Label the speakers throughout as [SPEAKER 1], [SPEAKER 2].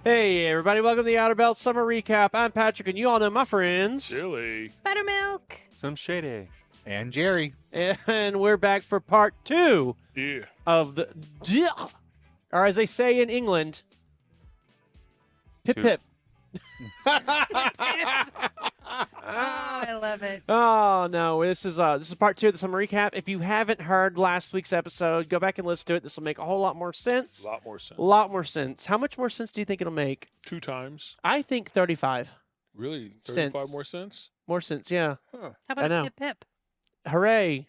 [SPEAKER 1] Hey, everybody, welcome to the Outer Belt Summer Recap. I'm Patrick, and you all know my friends.
[SPEAKER 2] Chili.
[SPEAKER 3] Buttermilk.
[SPEAKER 4] Some shady.
[SPEAKER 5] And Jerry.
[SPEAKER 1] And we're back for part 2
[SPEAKER 2] Yeah.
[SPEAKER 1] of the, or as they say in England, pip
[SPEAKER 4] Two.
[SPEAKER 1] pip.
[SPEAKER 3] Oh, I love it.
[SPEAKER 1] Oh no, this is part 2 of the summer recap. If you haven't heard last week's episode, go back and listen to it. This will make a whole lot more sense.
[SPEAKER 2] A lot more sense.
[SPEAKER 1] A lot more sense. How much more sense do you think it'll make?
[SPEAKER 2] 2 times.
[SPEAKER 1] I think 35.
[SPEAKER 2] Really?
[SPEAKER 1] Sense.
[SPEAKER 2] 35 more cents?
[SPEAKER 1] More sense, yeah.
[SPEAKER 2] Huh.
[SPEAKER 3] How
[SPEAKER 1] I
[SPEAKER 3] about
[SPEAKER 1] know.
[SPEAKER 3] a pip pip?
[SPEAKER 1] Hooray.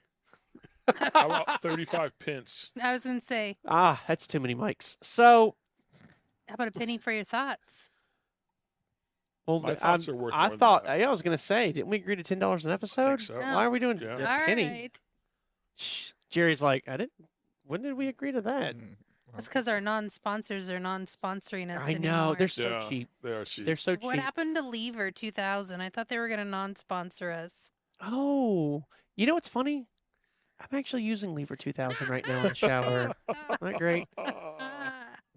[SPEAKER 2] How about 35 pence?
[SPEAKER 3] I was going to say,
[SPEAKER 1] Ah, that's too many mics. So,
[SPEAKER 3] how about a penny for your thoughts?
[SPEAKER 1] well,
[SPEAKER 2] My thoughts are worth
[SPEAKER 1] I
[SPEAKER 2] more than
[SPEAKER 1] thought,
[SPEAKER 2] that.
[SPEAKER 1] yeah, I was going to say, didn't we agree to $10 an episode?
[SPEAKER 2] so.
[SPEAKER 3] No.
[SPEAKER 1] Why are we doing
[SPEAKER 2] Yeah.
[SPEAKER 1] a
[SPEAKER 3] All
[SPEAKER 1] penny?
[SPEAKER 3] right.
[SPEAKER 1] Shh. Jerry's like, when did we agree to that?
[SPEAKER 3] That's because our non-sponsors are non-sponsoring us
[SPEAKER 1] I know,
[SPEAKER 3] anymore.
[SPEAKER 1] they're so
[SPEAKER 2] Yeah,
[SPEAKER 1] cheap.
[SPEAKER 2] They are cheap.
[SPEAKER 1] They're so
[SPEAKER 3] What
[SPEAKER 1] cheap.
[SPEAKER 3] happened to Lever 2000? I thought they were going to non-sponsor us.
[SPEAKER 1] Oh, you know what's funny? I'm actually using Lever 2000 right now in the shower. Isn't that great?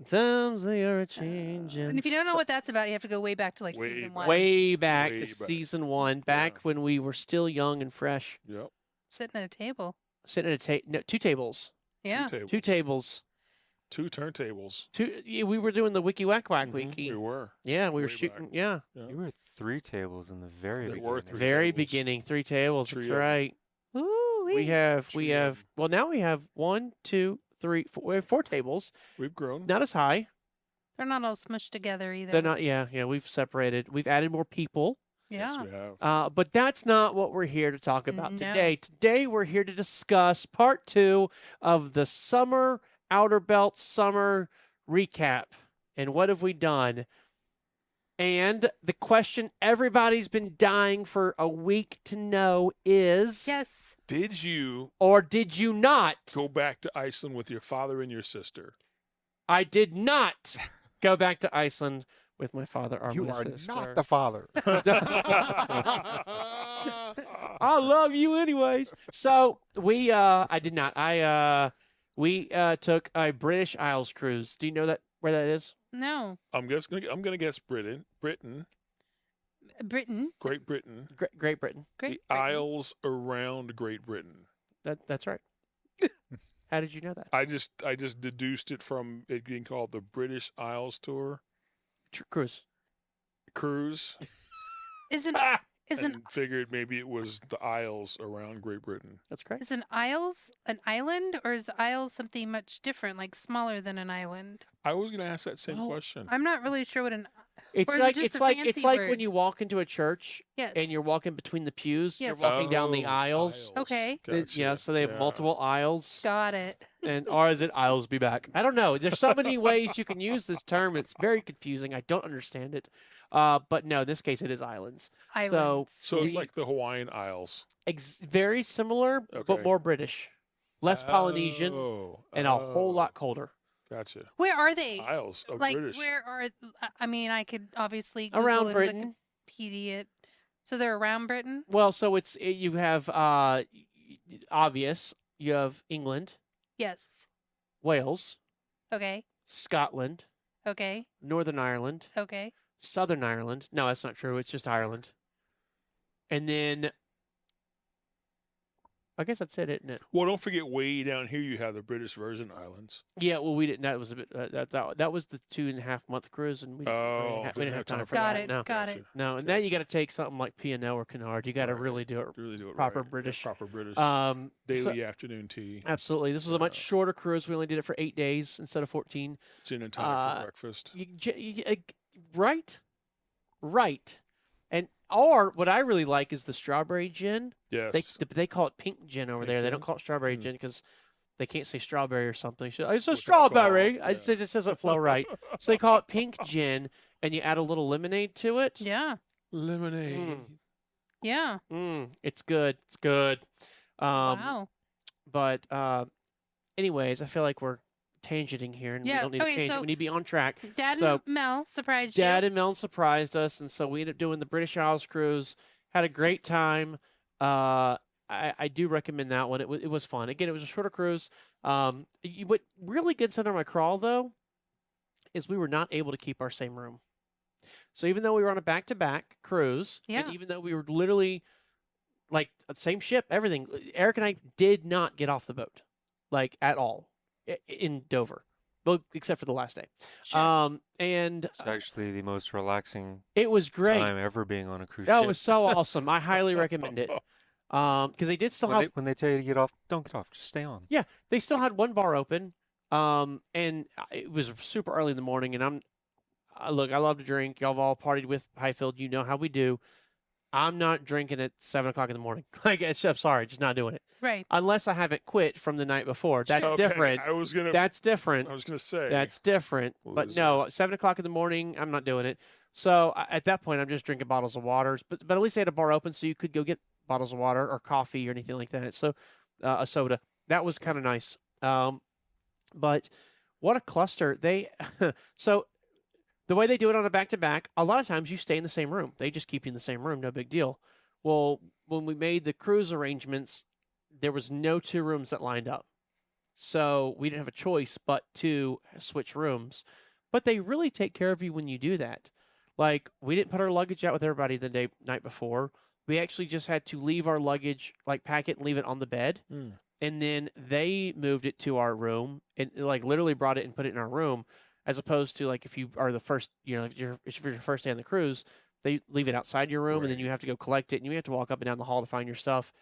[SPEAKER 1] Times they are changing.
[SPEAKER 3] And if you don't know what that's about, you have to go way back to like
[SPEAKER 2] Way
[SPEAKER 3] season
[SPEAKER 2] back.
[SPEAKER 3] 1.
[SPEAKER 1] Way back
[SPEAKER 2] Way
[SPEAKER 1] to
[SPEAKER 2] back.
[SPEAKER 1] season 1, back
[SPEAKER 2] Yeah.
[SPEAKER 1] when we were still young and fresh,
[SPEAKER 2] Yep.
[SPEAKER 3] Sitting at a table.
[SPEAKER 1] sitting at no, 2 tables.
[SPEAKER 3] Yeah.
[SPEAKER 2] 2 tables.
[SPEAKER 1] 2 tables.
[SPEAKER 2] 2 turntables.
[SPEAKER 1] We were doing the Wiki Wack Wack
[SPEAKER 2] Mhm,
[SPEAKER 1] Wiki.
[SPEAKER 2] We were.
[SPEAKER 1] Yeah, we were
[SPEAKER 2] way
[SPEAKER 1] shooting.
[SPEAKER 2] back.
[SPEAKER 1] Yeah,
[SPEAKER 4] You were 3 tables in the very
[SPEAKER 2] There
[SPEAKER 4] beginning.
[SPEAKER 2] were 3
[SPEAKER 1] very
[SPEAKER 2] tables.
[SPEAKER 1] beginning, 3 tables. That's
[SPEAKER 2] Trio.
[SPEAKER 1] right.
[SPEAKER 3] Ooh,
[SPEAKER 1] We have
[SPEAKER 2] Trio.
[SPEAKER 1] well now we have 1, 2, 3, 4. We have 4 tables.
[SPEAKER 2] We've grown.
[SPEAKER 1] Not as high.
[SPEAKER 3] They're not all smushed together either.
[SPEAKER 1] They're not. Yeah. We've separated. We've added more people.
[SPEAKER 2] Yes,
[SPEAKER 3] Yeah.
[SPEAKER 2] we have.
[SPEAKER 1] But that's not what we're here to talk about
[SPEAKER 3] No.
[SPEAKER 1] today. Today we're here to discuss part 2 of the summer Outer Belt summer recap. And what have we done? And the question everybody's been dying for a week to know is,
[SPEAKER 3] Yes.
[SPEAKER 2] Did you
[SPEAKER 1] or did you not?
[SPEAKER 2] go back to Iceland with your father and your sister?
[SPEAKER 1] I did not go back to Iceland with my father or
[SPEAKER 5] You
[SPEAKER 1] my
[SPEAKER 5] are
[SPEAKER 1] sister.
[SPEAKER 5] not the father.
[SPEAKER 1] I love you anyways. So I did not. We took a British Isles cruise. Do you know where that is?
[SPEAKER 3] No.
[SPEAKER 2] I'm gonna guess Britain.
[SPEAKER 3] Britain.
[SPEAKER 2] Great Britain.
[SPEAKER 1] Great Britain.
[SPEAKER 3] Great.
[SPEAKER 2] The
[SPEAKER 3] Britain.
[SPEAKER 2] Isles around Great Britain.
[SPEAKER 1] That's right. How did you know that?
[SPEAKER 2] I just deduced it from it being called the British Isles Tour
[SPEAKER 1] Cruise.
[SPEAKER 2] cruise,
[SPEAKER 3] Isn't isn't
[SPEAKER 2] and figured maybe it was the Isles around Great Britain.
[SPEAKER 1] That's correct.
[SPEAKER 3] is an Isles an island, or is Isles something much different, like smaller than an island?
[SPEAKER 2] I was going to ask that same
[SPEAKER 1] Oh,
[SPEAKER 2] question.
[SPEAKER 3] I'm not really sure what an
[SPEAKER 1] It's
[SPEAKER 3] Or is it
[SPEAKER 1] like
[SPEAKER 3] just
[SPEAKER 1] it's
[SPEAKER 3] a
[SPEAKER 1] like
[SPEAKER 3] fancy
[SPEAKER 1] when
[SPEAKER 3] word?
[SPEAKER 1] you walk into a church
[SPEAKER 3] yes.
[SPEAKER 1] and you're walking between the pews.
[SPEAKER 3] Yes.
[SPEAKER 1] You're walking down the
[SPEAKER 2] Oh,
[SPEAKER 1] aisles.
[SPEAKER 3] Okay.
[SPEAKER 1] Yeah, so they have
[SPEAKER 2] Yeah.
[SPEAKER 1] multiple aisles.
[SPEAKER 3] Got it.
[SPEAKER 1] And or is it I'll be back? I don't know. There's so many ways you can use this term. It's very confusing. I don't understand it. But no, in this case, it is islands.
[SPEAKER 3] Islands.
[SPEAKER 2] So it's
[SPEAKER 1] We-
[SPEAKER 2] like the Hawaiian Isles.
[SPEAKER 1] Very similar, but
[SPEAKER 2] Okay.
[SPEAKER 1] more British, less Polynesian,
[SPEAKER 2] Oh,
[SPEAKER 1] and a whole
[SPEAKER 2] oh,
[SPEAKER 1] lot colder.
[SPEAKER 2] Gotcha.
[SPEAKER 3] Where are they?
[SPEAKER 2] Isles of
[SPEAKER 3] Like
[SPEAKER 2] British.
[SPEAKER 3] where are? I mean, I could obviously Google
[SPEAKER 1] Around
[SPEAKER 3] and
[SPEAKER 1] Britain.
[SPEAKER 3] Wikipedia it. So they're around Britain.
[SPEAKER 1] Well, so you have obvious. You have England,
[SPEAKER 3] Yes.
[SPEAKER 1] Wales,
[SPEAKER 3] Okay.
[SPEAKER 1] Scotland,
[SPEAKER 3] Okay.
[SPEAKER 1] Northern Ireland,
[SPEAKER 3] Okay.
[SPEAKER 1] Southern Ireland. No, that's not true. It's just Ireland. And then I guess that's it, isn't it?
[SPEAKER 2] Well, don't forget, way down here you have the British Virgin Islands.
[SPEAKER 1] Yeah. Well, we didn't. That was a bit. That was the 2.5-month cruise, and we didn't have time for
[SPEAKER 3] Got
[SPEAKER 1] that.
[SPEAKER 3] it.
[SPEAKER 1] No.
[SPEAKER 3] Got it.
[SPEAKER 1] No, and then you got to take something like P&O or Canard. You got to
[SPEAKER 2] Right.
[SPEAKER 1] really do it.
[SPEAKER 2] Really do it
[SPEAKER 1] Proper
[SPEAKER 2] right. Yeah,
[SPEAKER 1] British.
[SPEAKER 2] proper British.
[SPEAKER 1] So-
[SPEAKER 2] Daily afternoon tea.
[SPEAKER 1] absolutely. This was a much
[SPEAKER 2] Yeah.
[SPEAKER 1] shorter cruise. We only did it for 8 days instead of 14.
[SPEAKER 2] Gin and tonic
[SPEAKER 1] uh,
[SPEAKER 2] for breakfast.
[SPEAKER 1] Right, right, and or what I really like is the strawberry gin.
[SPEAKER 2] Yes.
[SPEAKER 1] They call it pink gin over
[SPEAKER 2] Pink
[SPEAKER 1] there. They
[SPEAKER 2] gin?
[SPEAKER 1] don't call it strawberry
[SPEAKER 2] Mm.
[SPEAKER 1] gin because they can't say strawberry or something. So, it's a
[SPEAKER 2] With
[SPEAKER 1] strawberry.
[SPEAKER 2] alcohol,
[SPEAKER 1] It just doesn't flow right. So they call it pink gin, and you add a little lemonade to it.
[SPEAKER 3] Yeah.
[SPEAKER 2] Lemonade.
[SPEAKER 3] Yeah.
[SPEAKER 1] It's good. It's good.
[SPEAKER 3] Wow.
[SPEAKER 1] But anyways, I feel like we're tangenting here, and we
[SPEAKER 3] Yeah,
[SPEAKER 1] don't need to
[SPEAKER 3] okay,
[SPEAKER 1] tangent.
[SPEAKER 3] so
[SPEAKER 1] We need to be on track.
[SPEAKER 3] Dad
[SPEAKER 1] so-
[SPEAKER 3] and Mel surprised
[SPEAKER 1] Dad
[SPEAKER 3] you.
[SPEAKER 1] and Mel surprised us, and so we ended up doing the British Isles cruise. Had a great time. I do recommend that one. It was fun. Again, it was a shorter cruise. What really gets under my crawl though is we were not able to keep our same room. So even though we were on a back-to-back cruise,
[SPEAKER 3] Yeah.
[SPEAKER 1] and even though we were literally like same ship, everything, Eric and I did not get off the boat, like at all, in Dover, well, except for the last day.
[SPEAKER 3] Sure.
[SPEAKER 1] And
[SPEAKER 4] It's actually the most relaxing
[SPEAKER 1] it was great.
[SPEAKER 4] time ever being on a cruise
[SPEAKER 1] That
[SPEAKER 4] ship.
[SPEAKER 1] was so awesome. I highly recommend it. Because they did still have
[SPEAKER 4] When they tell you to get off, don't get off. Just stay on.
[SPEAKER 1] Yeah, they still had one bar open. And it was super early in the morning. And look, I love to drink. Y'all have all partied with Hyfield. You know how we do. I'm not drinking at 7:00 in the morning. Like, I'm sorry, just not doing it.
[SPEAKER 3] Right.
[SPEAKER 1] Unless I haven't quit from the night before. That's
[SPEAKER 2] Okay,
[SPEAKER 1] different.
[SPEAKER 2] I was gonna
[SPEAKER 1] That's different.
[SPEAKER 2] say
[SPEAKER 1] That's different.
[SPEAKER 2] What
[SPEAKER 1] But
[SPEAKER 2] was
[SPEAKER 1] no, 7:00 in the morning, I'm not doing it. So at that point, I'm just drinking bottles of waters. But at least they had a bar open, so you could go get bottles of water or coffee or anything like that. So a soda. That was kind of nice. But what a cluster. So the way they do it on a back-to-back, a lot of times you stay in the same room. They just keep you in the same room, no big deal. Well, when we made the cruise arrangements, there was no 2 rooms that lined up. So we didn't have a choice but to switch rooms. But they really take care of you when you do that. Like, we didn't put our luggage out with everybody the night before. We actually just had to leave our luggage, like pack it and leave it on the bed.
[SPEAKER 2] Mm.
[SPEAKER 1] And then they moved it to our room and like literally brought it and put it in our room, as opposed to like if you are the first, if you're your first day on the cruise, they leave it outside your room and then
[SPEAKER 2] Right.
[SPEAKER 1] you have to go collect it and you have to walk up and down the hall to find your stuff.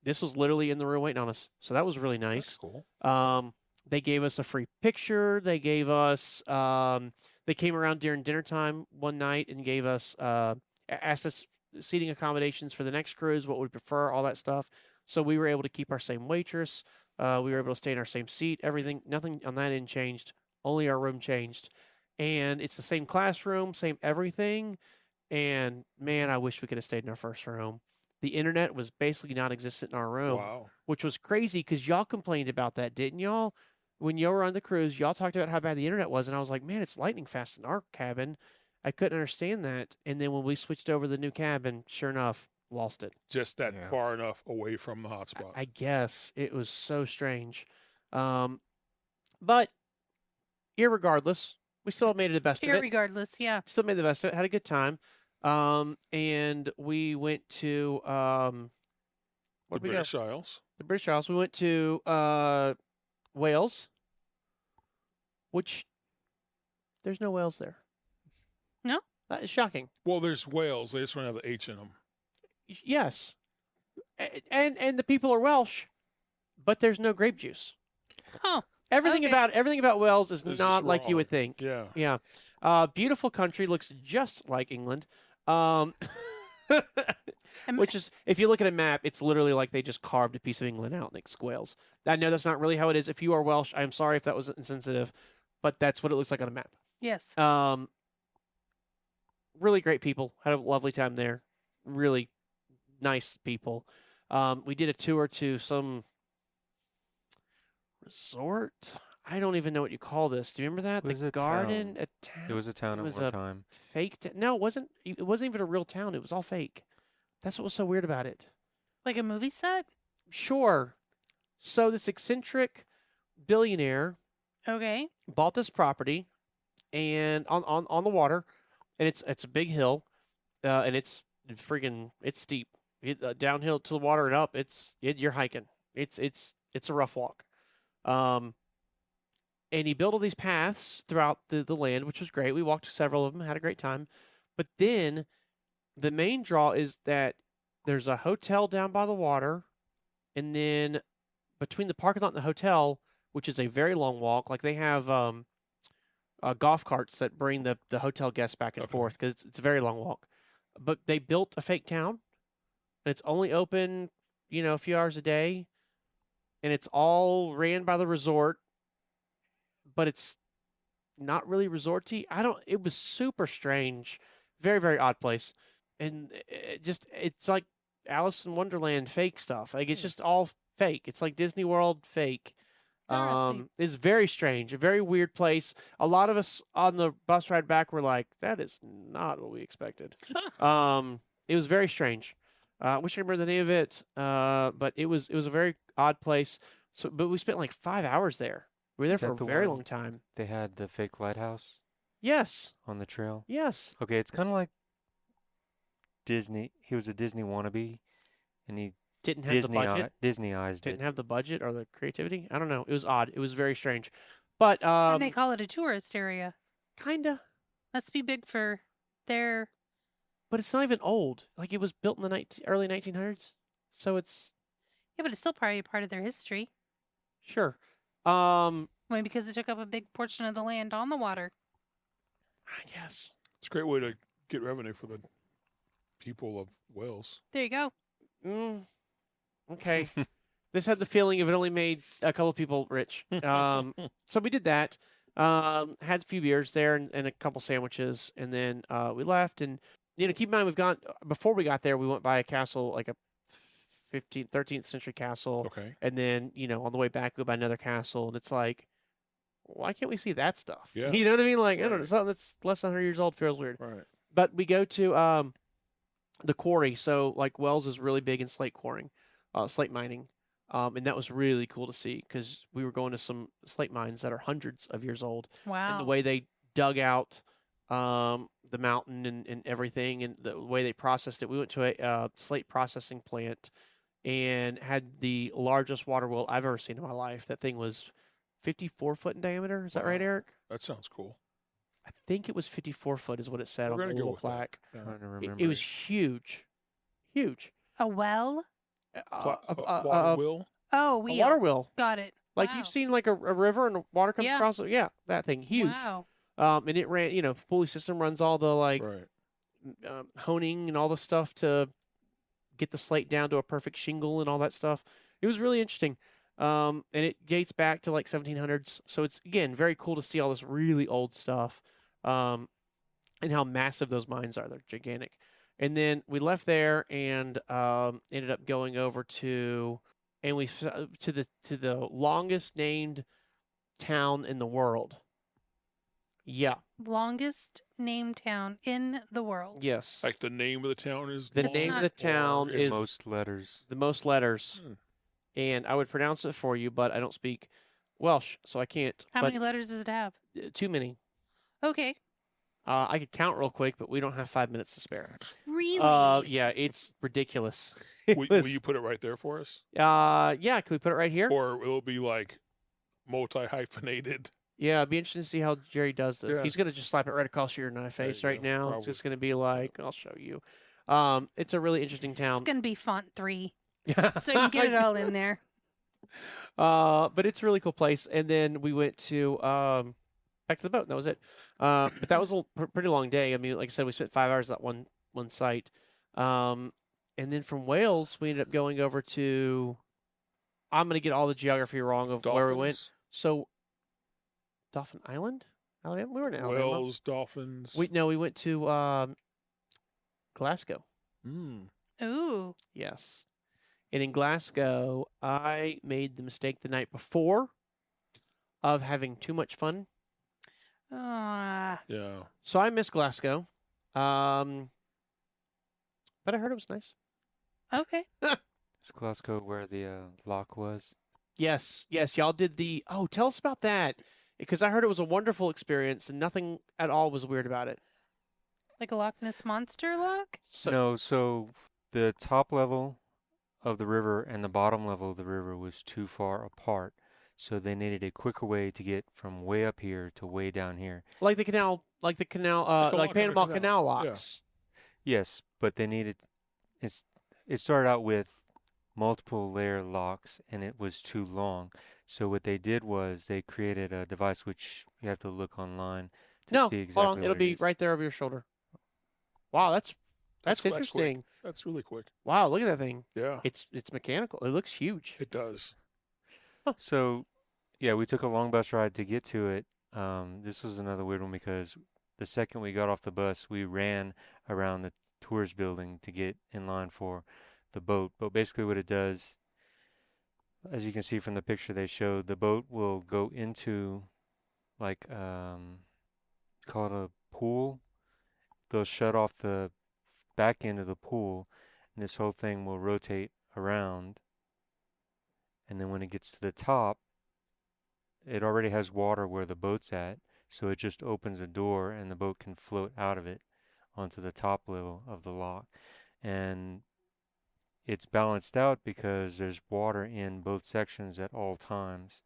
[SPEAKER 1] This was literally in the room waiting on us. So that was really nice.
[SPEAKER 2] That's cool.
[SPEAKER 1] They gave us a free picture. They gave us, they came around during dinner time one night and gave us, asked us seating accommodations for the next cruise, what we prefer, all that stuff. So we were able to keep our same waitress. We were able to stay in our same seat. Everything, nothing on that end changed. Only our room changed. And it's the same classroom, same everything. And man, I wish we could have stayed in our first room. The internet was basically non-existent in our room,
[SPEAKER 2] Wow.
[SPEAKER 1] which was crazy because y'all complained about that, didn't y'all? When y'all were on the cruise, y'all talked about how bad the internet was, and I was like, man, it's lightning fast in our cabin. I couldn't understand that. And then when we switched over to the new cabin, sure enough, lost it.
[SPEAKER 2] Just that
[SPEAKER 4] Yeah.
[SPEAKER 2] far enough away from the hotspot.
[SPEAKER 1] I guess it was so strange. But irregardless, we still made it the best of it.
[SPEAKER 3] Irregardless, yeah.
[SPEAKER 1] Still made the best of it. Had a good time. And we went to
[SPEAKER 2] the
[SPEAKER 1] what did we go?
[SPEAKER 2] British Isles.
[SPEAKER 1] The British Isles. We went to Wales, which there's no whales there.
[SPEAKER 3] No?
[SPEAKER 1] That is shocking.
[SPEAKER 2] Well, there's Wales. They just don't have the H in them.
[SPEAKER 1] Yes, and the people are Welsh, but there's no grape juice.
[SPEAKER 3] Oh,
[SPEAKER 1] Everything
[SPEAKER 3] Okay.
[SPEAKER 1] about Wales is
[SPEAKER 2] This is
[SPEAKER 1] not like you
[SPEAKER 2] wrong.
[SPEAKER 1] would think.
[SPEAKER 2] Yeah.
[SPEAKER 1] Yeah. Beautiful country, looks just like England.
[SPEAKER 3] Am-
[SPEAKER 1] Which is, if you look at a map, it's literally like they just carved a piece of England out next to Wales. I know that's not really how it is. If you are Welsh, I'm sorry if that was insensitive, but that's what it looks like on a map.
[SPEAKER 3] yes.
[SPEAKER 1] Really great people. Had a lovely time there. Really nice people. We did a tour to some resort. I don't even know what you call this. Do you remember that?
[SPEAKER 4] It was
[SPEAKER 1] The
[SPEAKER 4] a
[SPEAKER 1] garden,
[SPEAKER 4] town.
[SPEAKER 1] a town.
[SPEAKER 4] It was a town
[SPEAKER 1] It
[SPEAKER 4] at
[SPEAKER 1] was
[SPEAKER 4] one
[SPEAKER 1] a
[SPEAKER 4] time.
[SPEAKER 1] fake. No, it wasn't. It wasn't even a real town. It was all fake. That's what was so weird about it.
[SPEAKER 3] Like a movie set?
[SPEAKER 1] Sure. So this eccentric billionaire
[SPEAKER 3] Okay.
[SPEAKER 1] bought this property, and on the water, and it's a big hill, and it's steep. Downhill to the water and up. You're hiking. It's a rough walk. And he built all these paths throughout the land, which was great. We walked several of them, had a great time. But then the main draw is that there's a hotel down by the water, and then between the parking lot and the hotel, which is a very long walk, like they have golf carts that bring the hotel guests back and
[SPEAKER 2] Okay.
[SPEAKER 1] forth because it's a very long walk. But they built a fake town, and it's only open, a few hours a day, and it's all ran by the resort, but it's not really resorty. It was super strange, very, very odd place. And it's like Alice in Wonderland fake stuff. Like, it's just all fake. It's like Disney World fake.
[SPEAKER 3] Interesting.
[SPEAKER 1] It's very strange, a very weird place. A lot of us on the bus ride back were like, that is not what we expected. It was very strange. I wish I remember the name of it. But it was a very odd place. But we spent like 5 hours there. We were there
[SPEAKER 4] Is
[SPEAKER 1] for
[SPEAKER 4] that
[SPEAKER 1] a
[SPEAKER 4] the
[SPEAKER 1] very
[SPEAKER 4] one-
[SPEAKER 1] long time.
[SPEAKER 4] They had the fake lighthouse.
[SPEAKER 1] Yes.
[SPEAKER 4] on the trail?
[SPEAKER 1] Yes.
[SPEAKER 4] Okay, it's kind of like Disney. He was a Disney wannabe, and he
[SPEAKER 1] Didn't have the budget.
[SPEAKER 4] Disneyized
[SPEAKER 1] Didn't
[SPEAKER 4] it.
[SPEAKER 1] have the budget or the creativity. I don't know. It was odd. It was very strange. But
[SPEAKER 3] and they call it a tourist area.
[SPEAKER 1] kinda.
[SPEAKER 3] Must be big for their.
[SPEAKER 1] But it's not even old. Like it was built in the early 1900s. So it's
[SPEAKER 3] Yeah, but it's still probably a part of their history.
[SPEAKER 1] sure.
[SPEAKER 3] Maybe because it took up a big portion of the land on the water.
[SPEAKER 1] I guess.
[SPEAKER 2] It's a great way to get revenue for the people of Wales.
[SPEAKER 3] There you go.
[SPEAKER 1] Okay. This had the feeling if it only made a couple people rich. So we did that. Had a few beers there and a couple sandwiches, and then we left. And keep in mind before we got there, we went by a castle, like a 13th century castle,
[SPEAKER 2] Okay.
[SPEAKER 1] and then on the way back we go by another castle, and it's like, why can't we see that stuff?
[SPEAKER 2] Yeah.
[SPEAKER 1] You know what I mean? Like I don't know,
[SPEAKER 2] Right.
[SPEAKER 1] something that's less than 100 years old feels weird.
[SPEAKER 2] Right.
[SPEAKER 1] But we go to the quarry. So like Wells is really big in slate quarrying, slate mining. And that was really cool to see because we were going to some slate mines that are hundreds of years old.
[SPEAKER 3] Wow.
[SPEAKER 1] And the way they dug out the mountain and everything and the way they processed it. We went to a slate processing plant and had the largest water wheel I've ever seen in my life. That thing was 54 foot in diameter. Is that right,
[SPEAKER 2] Wow.
[SPEAKER 1] Eric?
[SPEAKER 2] That sounds cool.
[SPEAKER 1] I think it was 54 foot is what it said
[SPEAKER 2] We're
[SPEAKER 1] on the
[SPEAKER 2] gonna go
[SPEAKER 1] little
[SPEAKER 2] with that.
[SPEAKER 1] plaque.
[SPEAKER 2] Yeah.
[SPEAKER 4] Trying to
[SPEAKER 1] It,
[SPEAKER 4] remember.
[SPEAKER 1] it was huge. Huge.
[SPEAKER 3] A well?
[SPEAKER 2] Water wheel.
[SPEAKER 3] Oh,
[SPEAKER 1] A
[SPEAKER 3] wheel.
[SPEAKER 1] water wheel.
[SPEAKER 3] Got it.
[SPEAKER 1] Like
[SPEAKER 3] Wow.
[SPEAKER 1] you've seen like a river and the water comes
[SPEAKER 3] Yeah.
[SPEAKER 1] across it. Yeah, that thing. Huge.
[SPEAKER 3] Wow.
[SPEAKER 1] And it ran, pulley system runs all the like
[SPEAKER 2] Right.
[SPEAKER 1] honing and all the stuff to get the slate down to a perfect shingle and all that stuff. It was really interesting. And it dates back to like 1700s. So it's, again, very cool to see all this really old stuff and how massive those mines are. They're gigantic. And then we left there and ended up going over to the longest named town in the world. Yeah.
[SPEAKER 3] Longest named town in the world.
[SPEAKER 1] Yes.
[SPEAKER 2] Like the name of the town is
[SPEAKER 1] The
[SPEAKER 3] It's
[SPEAKER 1] name
[SPEAKER 3] not-
[SPEAKER 1] of the town
[SPEAKER 2] or
[SPEAKER 1] is
[SPEAKER 4] Most letters.
[SPEAKER 1] the most letters.
[SPEAKER 2] Hmm.
[SPEAKER 1] And I would pronounce it for you, but I don't speak Welsh, so I can't.
[SPEAKER 3] How
[SPEAKER 1] but
[SPEAKER 3] many letters does it have?
[SPEAKER 1] Too many.
[SPEAKER 3] Okay.
[SPEAKER 1] I could count real quick, but we don't have 5 minutes to spare.
[SPEAKER 3] Really?
[SPEAKER 1] Yeah, it's ridiculous.
[SPEAKER 2] Will you put it right there for us?
[SPEAKER 1] Yeah, can we put it right here?
[SPEAKER 2] Or it'll be like multi-hyphenated.
[SPEAKER 1] Yeah, it'd be interesting to see how Jerry does this.
[SPEAKER 2] Yeah.
[SPEAKER 1] He's gonna just slap it right across your and I face
[SPEAKER 2] you
[SPEAKER 1] right
[SPEAKER 2] go,
[SPEAKER 1] now. It's
[SPEAKER 2] probably.
[SPEAKER 1] just gonna be like, I'll show you. It's a really interesting town.
[SPEAKER 3] It's going to be font 3. So you can get it all in there.
[SPEAKER 1] But it's a really cool place. And then we went to back to the boat. And that was it. But that was a pretty long day. I mean, like I said, we spent 5 hours at that one site. And then from Wales, we ended up going over to. I'm gonna get all the geography wrong of where we went.
[SPEAKER 2] Dolphins,
[SPEAKER 1] So, Dolphin Island, Alabama. We were in Alabama.
[SPEAKER 2] Whales, dolphins.
[SPEAKER 1] We went to Glasgow.
[SPEAKER 2] Mm.
[SPEAKER 3] Ooh.
[SPEAKER 1] Yes. And in Glasgow, I made the mistake the night before of having too much fun.
[SPEAKER 3] Ah.
[SPEAKER 2] Yeah.
[SPEAKER 1] So I missed Glasgow. But I heard it was nice.
[SPEAKER 3] Okay.
[SPEAKER 4] Is Glasgow where the lock was?
[SPEAKER 1] Yes. Y'all did tell us about that. Because I heard it was a wonderful experience and nothing at all was weird about it.
[SPEAKER 3] Like a Loch Ness Monster lock?
[SPEAKER 4] No, so the top level of the river and the bottom level of the river was too far apart. So they needed a quicker way to get from way up here to way down here.
[SPEAKER 1] Like the canal,
[SPEAKER 2] Like a
[SPEAKER 1] like
[SPEAKER 2] lock on a
[SPEAKER 1] Panama
[SPEAKER 2] canal.
[SPEAKER 1] Canal
[SPEAKER 2] Yeah.
[SPEAKER 1] locks.
[SPEAKER 4] Yes, but they needed it started out with multiple layer locks and it was too long. So what they did was they created a device which you have to look online to
[SPEAKER 1] No,
[SPEAKER 4] see exactly
[SPEAKER 1] hold on. It'll
[SPEAKER 4] what it
[SPEAKER 1] be
[SPEAKER 4] is.
[SPEAKER 1] right there over your shoulder. Wow, that's
[SPEAKER 2] That's quick.
[SPEAKER 1] interesting.
[SPEAKER 2] That's really quick.
[SPEAKER 1] Wow, look at that thing.
[SPEAKER 2] Yeah.
[SPEAKER 1] It's mechanical. It looks huge.
[SPEAKER 2] It does.
[SPEAKER 4] So, yeah, we took a long bus ride to get to it. This was another weird one because the second we got off the bus, we ran around the tours building to get in line for the boat. But basically what it does, as you can see from the picture they showed, the boat will go into like call it a pool. They'll shut off the back end of the pool and this whole thing will rotate around. And then when it gets to the top, it already has water where the boat's at. So it just opens a door and the boat can float out of it onto the top level of the lock. And it's balanced out because there's water in both sections at all times.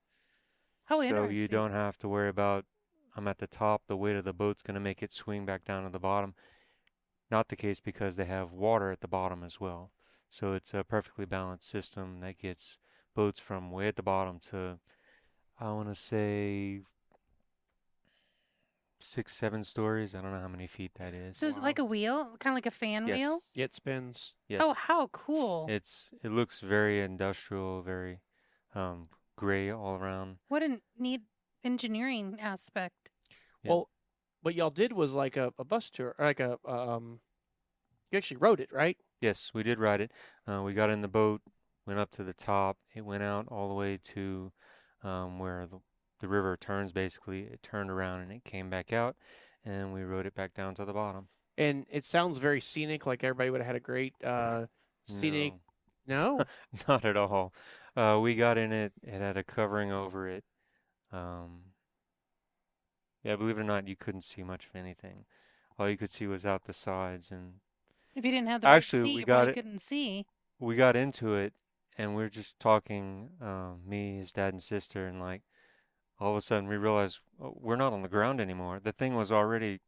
[SPEAKER 3] How
[SPEAKER 4] So you
[SPEAKER 3] interesting.
[SPEAKER 4] don't have to worry about, I'm at the top, the weight of the boat's going to make it swing back down to the bottom. Not the case because they have water at the bottom as well. So it's a perfectly balanced system that gets boats from way at the bottom to, I want to say, 6, 7 stories. I don't know how many feet that is.
[SPEAKER 3] So is it
[SPEAKER 1] Wow.
[SPEAKER 3] like a wheel, kind of like a fan wheel?
[SPEAKER 4] Yes.
[SPEAKER 1] It spins.
[SPEAKER 4] Yeah.
[SPEAKER 3] Oh, how cool!
[SPEAKER 4] It looks very industrial, very gray all around.
[SPEAKER 3] What a neat engineering aspect.
[SPEAKER 4] Yeah.
[SPEAKER 1] Well, what y'all did was like a bus tour, or like you actually rode it, right?
[SPEAKER 4] Yes, we did ride it. We got in the boat, went up to the top. It went out all the way to where the river turns, basically. It turned around and it came back out, and we rode it back down to the bottom.
[SPEAKER 1] And it sounds very scenic, like everybody would have had a great scenic.
[SPEAKER 4] No,
[SPEAKER 1] No?
[SPEAKER 4] not at all. We got in it. It had a covering over it. Yeah, believe it or not, you couldn't see much of anything. All you could see was out the sides, and
[SPEAKER 3] If you didn't have the right
[SPEAKER 4] actually,
[SPEAKER 3] seat,
[SPEAKER 4] we
[SPEAKER 3] you
[SPEAKER 4] got
[SPEAKER 3] probably
[SPEAKER 4] it.
[SPEAKER 3] couldn't see.
[SPEAKER 4] We got into it, and we were just talking, me, his dad, and sister, and like all of a sudden we realized we're not on the ground anymore. The thing was already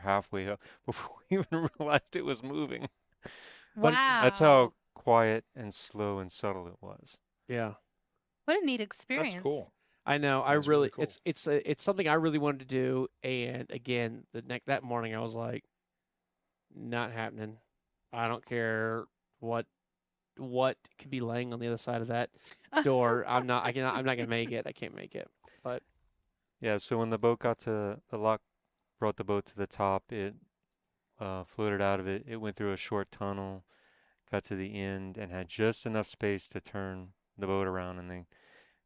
[SPEAKER 4] halfway up before we even realized it was moving.
[SPEAKER 1] But
[SPEAKER 3] Wow.
[SPEAKER 4] That's how quiet and slow and subtle it was.
[SPEAKER 1] Yeah.
[SPEAKER 3] What a neat experience.
[SPEAKER 2] That's cool.
[SPEAKER 1] I know. I
[SPEAKER 2] That's really
[SPEAKER 1] really,
[SPEAKER 2] cool.
[SPEAKER 1] it's something I really wanted to do. And again, that morning, I was like, not happening. I don't care what could be laying on the other side of that door. I'm not. I'm not gonna make it. I can't make it. But
[SPEAKER 4] Yeah, so when the boat got to the lock, brought the boat to the top, it floated out of it. It went through a short tunnel, got to the end, and had just enough space to turn the boat around and then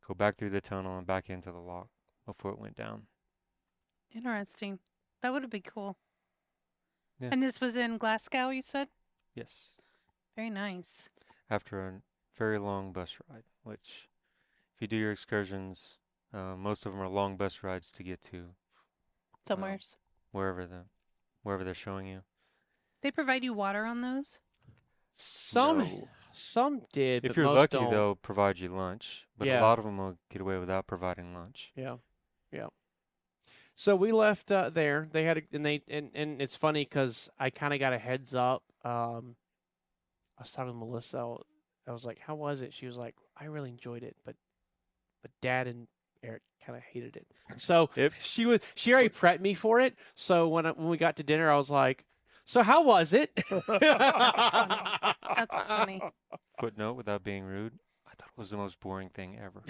[SPEAKER 4] go back through the tunnel and back into the lock before it went down.
[SPEAKER 3] Interesting. That would have been cool.
[SPEAKER 4] Yeah.
[SPEAKER 3] And this was in Glasgow, you said?
[SPEAKER 4] Yes,
[SPEAKER 3] Very nice.
[SPEAKER 4] after a very long bus ride, which if you do your excursions, most of them are long bus rides to get to
[SPEAKER 3] Somewheres.
[SPEAKER 4] wherever they're showing you.
[SPEAKER 3] They provide you water on those?
[SPEAKER 1] some
[SPEAKER 4] No.
[SPEAKER 1] some did.
[SPEAKER 4] If
[SPEAKER 1] but
[SPEAKER 4] you're
[SPEAKER 1] most
[SPEAKER 4] lucky,
[SPEAKER 1] don't.
[SPEAKER 4] they'll provide you lunch, but
[SPEAKER 1] Yeah.
[SPEAKER 4] a lot of them will get away without providing lunch.
[SPEAKER 1] Yeah. Yeah. So we left there. They had and it's funny because I kind of got a heads up. I was talking to Melissa. I was like, "How was it?" She was like, "I really enjoyed it, but Dad and Eric kind of hated it." So
[SPEAKER 4] Yep.
[SPEAKER 1] she already prepped me for it. So when we got to dinner, I was like, "So how was it?"
[SPEAKER 3] That's funny.
[SPEAKER 4] Footnote, without being rude, I thought it was the most boring thing ever.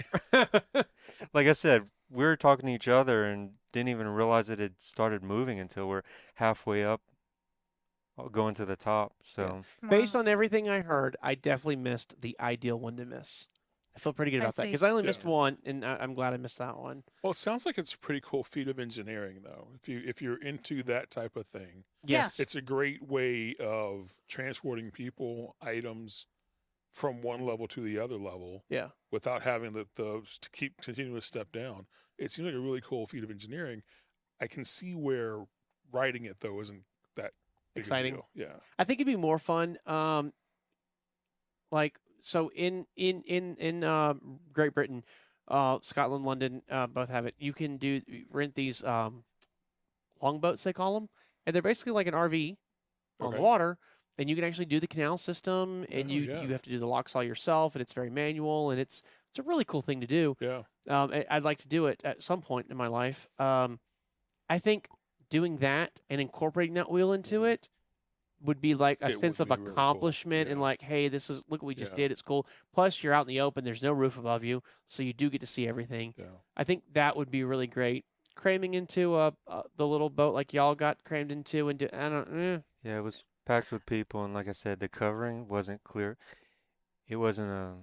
[SPEAKER 4] Like I said, we were talking to each other and didn't even realize it had started moving until we're halfway up, going to the top. So
[SPEAKER 1] Based
[SPEAKER 3] Wow.
[SPEAKER 1] on everything I heard, I definitely missed the ideal one to miss. I feel pretty good
[SPEAKER 3] I
[SPEAKER 1] about that
[SPEAKER 3] see.
[SPEAKER 1] because I only
[SPEAKER 2] Yeah.
[SPEAKER 1] missed one, and I'm glad I missed that one.
[SPEAKER 2] Well, it sounds like it's a pretty cool feat of engineering, though. If you're into that type of thing,
[SPEAKER 3] Yeah.
[SPEAKER 1] Yes,
[SPEAKER 2] it's a great way of transporting people, items from one level to the other level
[SPEAKER 1] yeah.
[SPEAKER 2] without having to keep continuing to step down. It seems like a really cool feat of engineering. I can see where writing it though isn't that big
[SPEAKER 1] Exciting.
[SPEAKER 2] A deal. Yeah.
[SPEAKER 1] I think it'd be more fun. Like so in Great Britain, Scotland, London, both have it. You can rent these longboats, they call them, and they're basically like an RV on the
[SPEAKER 2] Okay.
[SPEAKER 1] water. And you can actually do the canal system, and
[SPEAKER 2] Oh,
[SPEAKER 1] you
[SPEAKER 2] yeah.
[SPEAKER 1] have to do the locks all yourself, and it's very manual, and it's a really cool thing to do.
[SPEAKER 2] Yeah.
[SPEAKER 1] I'd like to do it at some point in my life. I think doing that and incorporating that wheel into it would be like a
[SPEAKER 2] It
[SPEAKER 1] sense
[SPEAKER 2] would
[SPEAKER 1] of
[SPEAKER 2] be really cool.
[SPEAKER 1] accomplishment and
[SPEAKER 2] Yeah.
[SPEAKER 1] like, hey, look what we just
[SPEAKER 2] Yeah.
[SPEAKER 1] did. It's cool. Plus, you're out in the open. There's no roof above you, so you do get to see everything.
[SPEAKER 2] Yeah.
[SPEAKER 1] I think that would be really great. Cramming into the little boat like y'all got crammed into, and I don't.
[SPEAKER 4] yeah, it was packed with people, and like I said, the covering wasn't clear. It wasn't a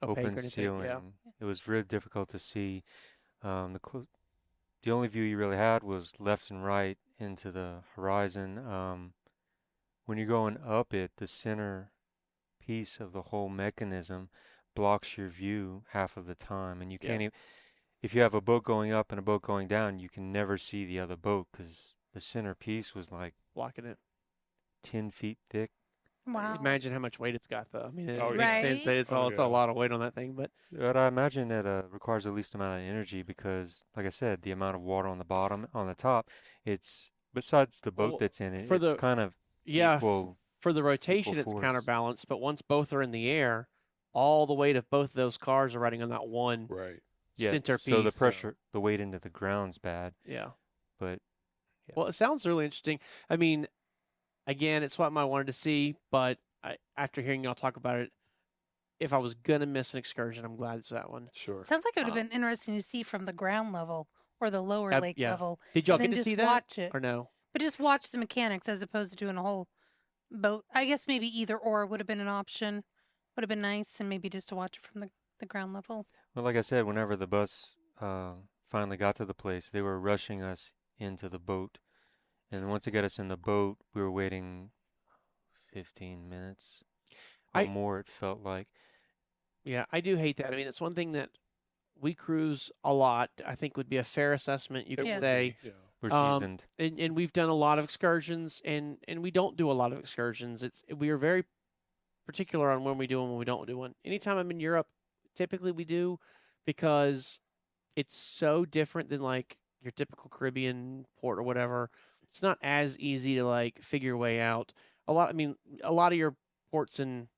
[SPEAKER 1] Opaque or
[SPEAKER 4] open
[SPEAKER 1] anything,
[SPEAKER 4] ceiling.
[SPEAKER 1] yeah.
[SPEAKER 4] It was really difficult to see. The only view you really had was left and right into the horizon. When you're going up it, the center piece of the whole mechanism blocks your view half of the time, and you can't
[SPEAKER 1] Yeah.
[SPEAKER 4] even. if you have a boat going up and a boat going down, you can never see the other boat because the center piece was like
[SPEAKER 1] Blocking it.
[SPEAKER 4] 10 feet thick.
[SPEAKER 3] Wow.
[SPEAKER 1] Imagine how much weight it's got, though. I mean, it
[SPEAKER 2] Oh,
[SPEAKER 1] makes
[SPEAKER 2] yeah.
[SPEAKER 1] sense.
[SPEAKER 3] Right?
[SPEAKER 1] It's
[SPEAKER 2] Oh,
[SPEAKER 1] it's a
[SPEAKER 2] yeah.
[SPEAKER 1] lot of weight on that thing, but
[SPEAKER 4] But I imagine it requires the least amount of energy because, like I said, the amount of water on the bottom, on the top, it's besides the boat
[SPEAKER 1] well,
[SPEAKER 4] that's in it,
[SPEAKER 1] for
[SPEAKER 4] it's
[SPEAKER 1] the
[SPEAKER 4] kind of
[SPEAKER 1] yeah,
[SPEAKER 4] equal
[SPEAKER 1] for the
[SPEAKER 4] equal
[SPEAKER 1] rotation, it's
[SPEAKER 4] force.
[SPEAKER 1] counterbalanced. But once both are in the air, all the weight of both of those cars are riding on that one
[SPEAKER 2] Right.
[SPEAKER 4] Yeah,
[SPEAKER 1] centerpiece.
[SPEAKER 4] so the pressure, the weight into the ground's bad,
[SPEAKER 1] Yeah.
[SPEAKER 4] but yeah.
[SPEAKER 1] Well, it sounds really interesting. I mean, again, it's what I wanted to see, but after hearing y'all talk about it, if I was gonna miss an excursion, I'm glad it's that one.
[SPEAKER 2] Sure.
[SPEAKER 3] Sounds like it would have
[SPEAKER 1] Um,
[SPEAKER 3] been interesting to see from the ground level or the lower lake
[SPEAKER 1] yeah.
[SPEAKER 3] level,
[SPEAKER 1] Did y'all
[SPEAKER 3] and
[SPEAKER 1] get
[SPEAKER 3] then
[SPEAKER 1] to
[SPEAKER 3] just
[SPEAKER 1] see that
[SPEAKER 3] watch it.
[SPEAKER 1] or no?
[SPEAKER 3] But just watch the mechanics as opposed to doing a whole boat. I guess maybe either or would have been an option. Would have been nice, and maybe just to watch it from the ground level.
[SPEAKER 4] Well, like I said, whenever the bus finally got to the place, they were rushing us into the boat, and once they got us in the boat, we were waiting 15 minutes or
[SPEAKER 1] I
[SPEAKER 4] more. It felt like.
[SPEAKER 1] Yeah, I do hate that. I mean, it's one thing that we cruise a lot. I think would be a fair assessment. You
[SPEAKER 2] It
[SPEAKER 1] could
[SPEAKER 3] Yes.
[SPEAKER 2] would
[SPEAKER 1] say,
[SPEAKER 2] be, yeah.
[SPEAKER 4] We're
[SPEAKER 1] Um,
[SPEAKER 4] seasoned.
[SPEAKER 1] and we've done a lot of excursions, and we don't do a lot of excursions. We are very particular on when we do and when we don't do one. Anytime I'm in Europe, typically we do because it's so different than like your typical Caribbean port or whatever. It's not as easy to like figure your way out. A lot of your ports in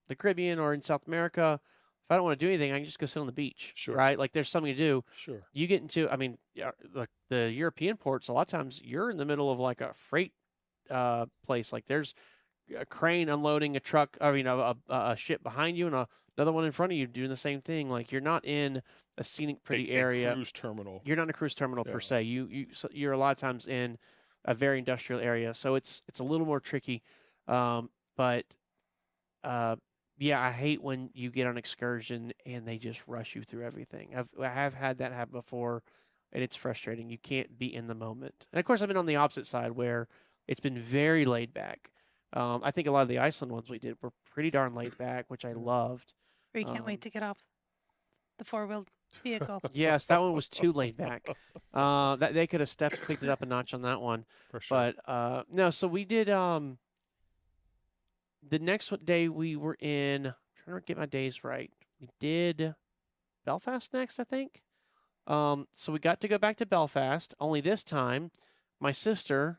[SPEAKER 1] the Caribbean or in South America, if I don't want to do anything, I can just go sit on the beach,
[SPEAKER 2] Sure.
[SPEAKER 1] right? Like there's something to do.
[SPEAKER 2] Sure.
[SPEAKER 1] You get into, I mean, the European ports, a lot of times you're in the middle of like a freight place. Like there's a crane unloading a truck, I mean, a ship behind you and another one in front of you doing the same thing. Like you're not in a scenic, pretty
[SPEAKER 2] A
[SPEAKER 1] area.
[SPEAKER 2] cruise terminal.
[SPEAKER 1] You're not in a cruise terminal per
[SPEAKER 2] Yeah.
[SPEAKER 1] se. You're a lot of times in a very industrial area, so it's a little more tricky. But yeah, I hate when you get on excursion and they just rush you through everything. I have had that happen before, and it's frustrating. You can't be in the moment. And of course, I've been on the opposite side where it's been very laid back. I think a lot of the Iceland ones we did were pretty darn laid back, which I loved.
[SPEAKER 3] Or you can't
[SPEAKER 1] Um,
[SPEAKER 3] wait to get off the four-wheeled vehicle.
[SPEAKER 1] Yes, that one was too laid back. That they could have picked it up a notch on that one.
[SPEAKER 2] For sure.
[SPEAKER 1] But no, so we did the day we were in, I'm trying to get my days right. We did Belfast next, I think. So we got to go back to Belfast, only this time my sister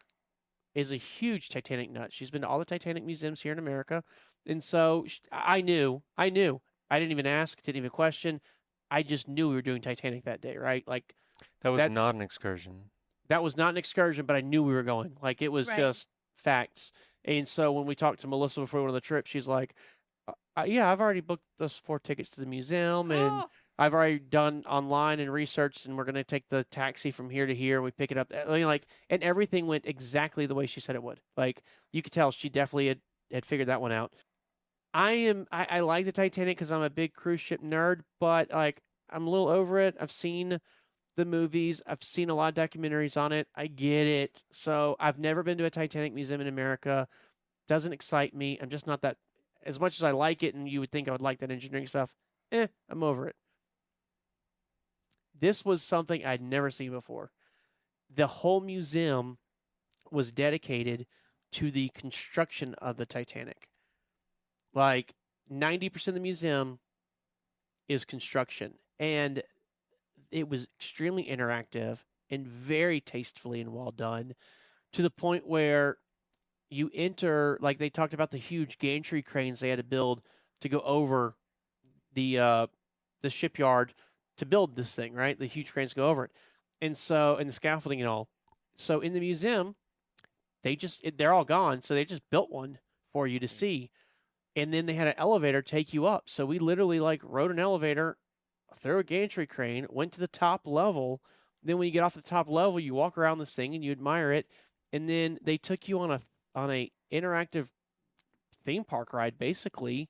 [SPEAKER 1] is a huge Titanic nut. She's been to all the Titanic museums here in America. And so I knew. I didn't even ask, didn't even question. I just knew we were doing Titanic that day, right? Like
[SPEAKER 4] That was
[SPEAKER 1] that's-
[SPEAKER 4] not an excursion.
[SPEAKER 1] that was not an excursion, but I knew we were going. Like it was
[SPEAKER 3] Right.
[SPEAKER 1] just facts. And so when we talked to Melissa before we went on the trip, she's like, "Yeah, I've already booked those 4 tickets to the museum, and
[SPEAKER 3] Oh,
[SPEAKER 1] I've already done online and researched, and we're going to take the taxi from here to here, and we pick it up." I mean, like, and everything went exactly the way she said it would. Like you could tell she definitely had figured that one out. I like the Titanic because I'm a big cruise ship nerd, but like I'm a little over it. I've seen the movies. I've seen a lot of documentaries on it. I get it. So I've never been to a Titanic museum in America. Doesn't excite me. I'm just not that, as much as I like it and you would think I would like that engineering stuff, I'm over it. This was something I'd never seen before. The whole museum was dedicated to the construction of the Titanic. Like 90% of the museum is construction. And it was extremely interactive and very tastefully and well done, to the point where you enter, like they talked about the huge gantry cranes they had to build to go over the shipyard to build this thing, right? The huge cranes go over it. And so, and the scaffolding and all. So in the museum, they're all gone. So they just built one for you to see. And then they had an elevator take you up. So we literally like rode an elevator through a gantry crane, went to the top level. Then when you get off the top level, you walk around this thing and you admire it. And then they took you on a interactive theme park ride, basically,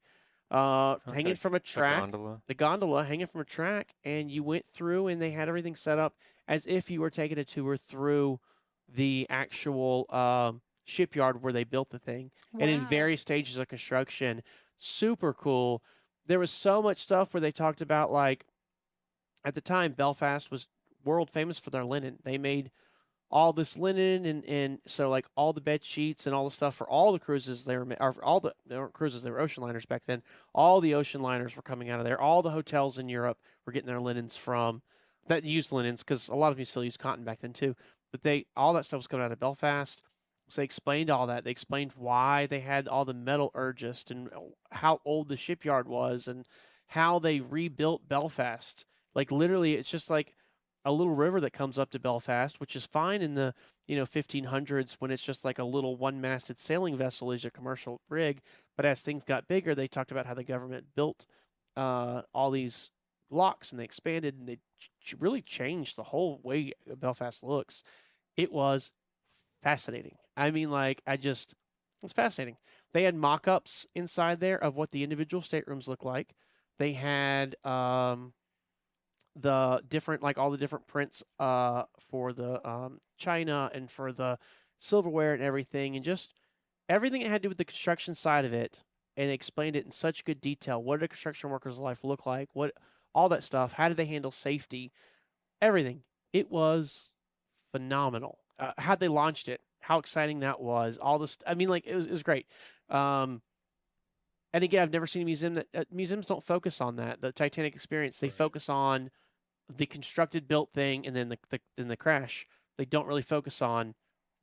[SPEAKER 1] hanging
[SPEAKER 4] Okay.
[SPEAKER 1] from a
[SPEAKER 4] The
[SPEAKER 1] track.
[SPEAKER 4] gondola.
[SPEAKER 1] The gondola hanging from a track, and you went through, and they had everything set up as if you were taking a tour through the actual shipyard where they built the thing, and in
[SPEAKER 3] wow.
[SPEAKER 1] various stages of construction. Super cool. There was so much stuff where they talked about like at the time, Belfast was world famous for their linen. They made all this linen, and so like all the bed sheets and all the stuff for all the cruises they weren't cruises, they were ocean liners back then. All the ocean liners were coming out of there. All the hotels in Europe were getting their linens from that used linens, because a lot of them still used cotton back then too. But all that stuff was coming out of Belfast. So they explained all that. They explained why they had all the metallurgists and how old the shipyard was and how they rebuilt Belfast. Like literally, it's just like a little river that comes up to Belfast, which is fine in the 1500s when it's just like a little one-masted sailing vessel as a commercial rig. But as things got bigger, they talked about how the government built all these locks, and they expanded, and they really changed the whole way Belfast looks. It was fascinating. I mean, it's fascinating. They had mock-ups inside there of what the individual staterooms look like. They had the different, like all the different prints for the china and for the silverware and everything, and just everything it had to do with the construction side of it. And they explained it in such good detail. What did a construction worker's life look like? What all that stuff? How did they handle safety? Everything. It was phenomenal. How they launched it, how exciting that was. All this. I mean, like it was great. And again, I've never seen a museum that museums don't focus on that. The Titanic experience, they focus on the constructed built thing, and then the crash. They don't really focus on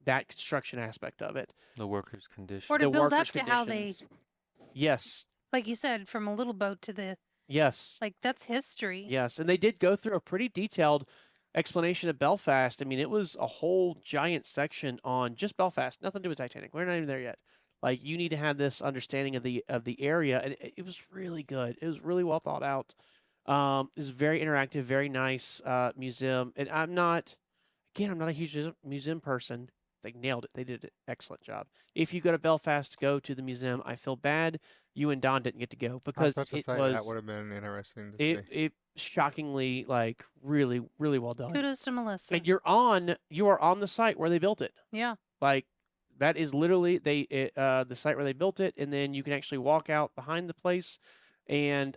[SPEAKER 1] that construction aspect of it.
[SPEAKER 4] The workers' condition.
[SPEAKER 3] Or to
[SPEAKER 1] The
[SPEAKER 3] build up
[SPEAKER 1] workers'
[SPEAKER 3] to how they,
[SPEAKER 1] conditions. Yes.
[SPEAKER 3] like you said, from a little boat to the,
[SPEAKER 1] Yes.
[SPEAKER 3] like, that's history.
[SPEAKER 1] Yes. And they did go through a pretty detailed explanation of Belfast. I mean, it was a whole giant section on just Belfast. Nothing to do with Titanic. We're not even there yet. Like, you need to have this understanding of the area, and it was really good. It was really well thought out. It was very interactive, very nice museum. And I'm not a huge museum person. They nailed it. They did an excellent job. If you go to Belfast, go to the museum. I feel bad you and Don didn't get to go
[SPEAKER 5] I was
[SPEAKER 1] because
[SPEAKER 5] about to
[SPEAKER 1] it
[SPEAKER 5] say
[SPEAKER 1] was
[SPEAKER 5] that would have been interesting to see.
[SPEAKER 1] it shockingly, like, really, really well done.
[SPEAKER 3] Kudos to Melissa.
[SPEAKER 1] And you are on the site where they built it.
[SPEAKER 3] Yeah.
[SPEAKER 1] Like, that is literally the site where they built it, and then you can actually walk out behind the place and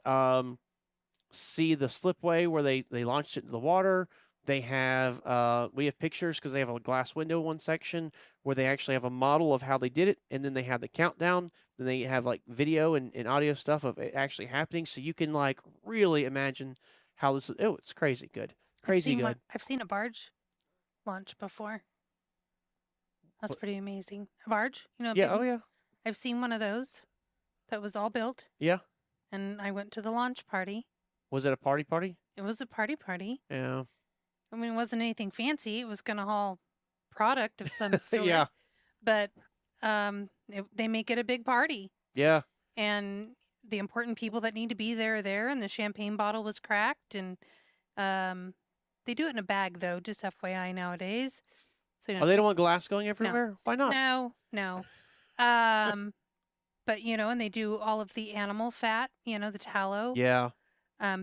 [SPEAKER 1] see the slipway where they launched it into the water. They have we have pictures because they have a glass window in one section where they actually have a model of how they did it, and then they have the countdown. Then they have like video and audio stuff of it actually happening, so you can like really imagine how this. Oh, it's crazy good, crazy good.
[SPEAKER 3] I've seen a barge launch before. That's
[SPEAKER 1] What-
[SPEAKER 3] pretty amazing. A barge,
[SPEAKER 1] Yeah.
[SPEAKER 3] baby?
[SPEAKER 1] Oh yeah.
[SPEAKER 3] I've seen one of those that was all built,
[SPEAKER 1] Yeah.
[SPEAKER 3] and I went to the launch party.
[SPEAKER 1] Was it a party?
[SPEAKER 3] It was a party.
[SPEAKER 1] Yeah.
[SPEAKER 3] I mean, it wasn't anything fancy. It was going to haul product of some sort.
[SPEAKER 1] Yeah.
[SPEAKER 3] But they make it a big party.
[SPEAKER 1] Yeah.
[SPEAKER 3] And the important people that need to be there are there. And the champagne bottle was cracked. And they do it in a bag, though, just FYI nowadays. So
[SPEAKER 1] Oh, they don't want glass going everywhere? Why not?
[SPEAKER 3] No. But, and they do all of the animal fat, the tallow.
[SPEAKER 1] Yeah.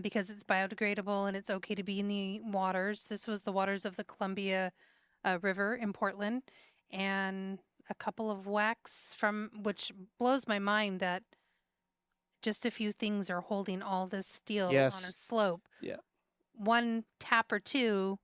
[SPEAKER 3] Because it's biodegradable and it's okay to be in the waters. This was the waters of the Columbia River in Portland, and a couple of wax which blows my mind that just a few things are holding all this steel on a
[SPEAKER 1] Yes.
[SPEAKER 3] slope.
[SPEAKER 1] Yeah.
[SPEAKER 3] One tap or two,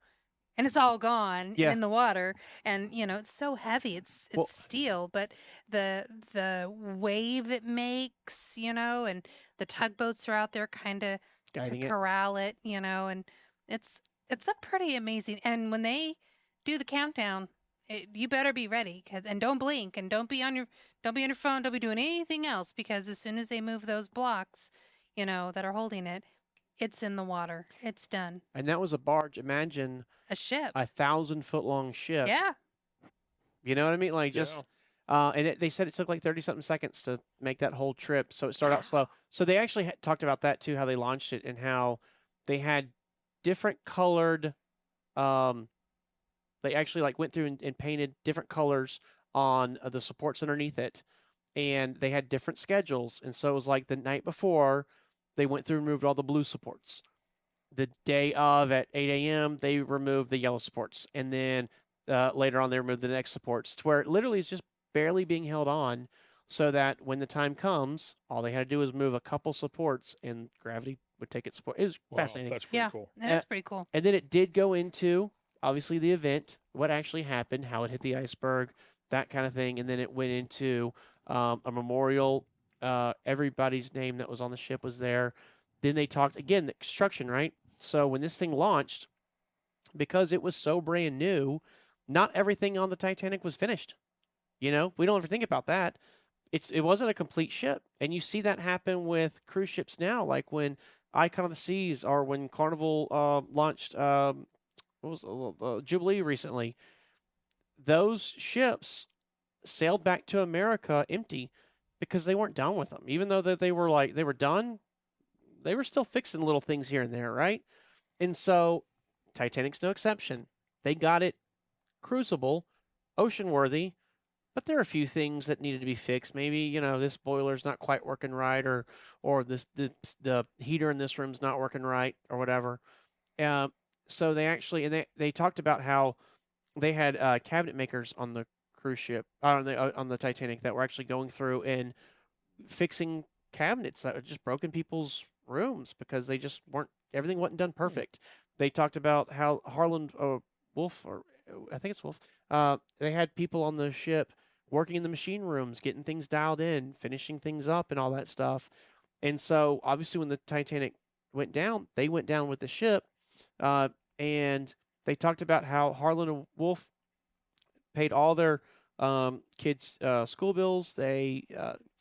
[SPEAKER 3] and it's all gone
[SPEAKER 1] Yeah.
[SPEAKER 3] in the water. And it's so heavy. It's
[SPEAKER 1] Well-
[SPEAKER 3] steel, but the wave it makes, and the tugboats are out there kind of
[SPEAKER 1] Guiding
[SPEAKER 3] to
[SPEAKER 1] it.
[SPEAKER 3] corral it, and it's a pretty amazing. And when they do the countdown, you better be ready, and don't blink, and don't be on your phone, don't be doing anything else, because as soon as they move those blocks, that are holding it, it's in the water. It's done.
[SPEAKER 1] And that was a barge. Imagine
[SPEAKER 3] A ship.
[SPEAKER 1] 1,000-foot long ship.
[SPEAKER 3] Yeah.
[SPEAKER 1] You know what I mean? Like just, and they said it took like 30-something seconds to make that whole trip. So it started out slow. So they actually talked about that too, how they launched it and how they had different colored. They actually like went through and painted different colors on the supports underneath it, and they had different schedules. And so it was like the night before, they went through and removed all the blue supports. The day of at 8 a.m., they removed the yellow supports, and then later on they removed the next supports to where it literally is just barely being held on, so that when the time comes, all they had to do was move a couple supports and gravity would take its sport. It was
[SPEAKER 2] Wow,
[SPEAKER 1] fascinating.
[SPEAKER 2] that's pretty
[SPEAKER 3] Yeah,
[SPEAKER 2] cool.
[SPEAKER 3] that is pretty cool.
[SPEAKER 1] And then it did go into obviously the event, what actually happened, how it hit the iceberg, that kind of thing, and then it went into a memorial. Everybody's name that was on the ship was there. Then they talked again the construction, right? So when this thing launched, because it was so brand new, not everything on the Titanic was finished. You know, we don't ever think about that. It wasn't a complete ship, and you see that happen with cruise ships now, like when Icon of the Seas or when Carnival launched what was Jubilee recently. Those ships sailed back to America empty because they weren't done with them. Even though that they were done, they were still fixing little things here and there, right? And so Titanic's no exception. They got it cruisable, ocean worthy, but there are a few things that needed to be fixed. Maybe, you know, this boiler's not quite working right, or the heater in this room's not working right, or whatever. So they actually, and they talked about how they had cabinet makers on the cruise ship, on the Titanic, that were actually going through and fixing cabinets that had just broken people's rooms because they just weren't, everything wasn't done perfect. They talked about how Harland Wolf, or I think it's Wolf, they had people on the ship working in the machine rooms, getting things dialed in, finishing things up, and all that stuff. And so, obviously, when the Titanic went down, they went down with the ship, and they talked about how Harlan and Wolf paid all their kids' school bills. They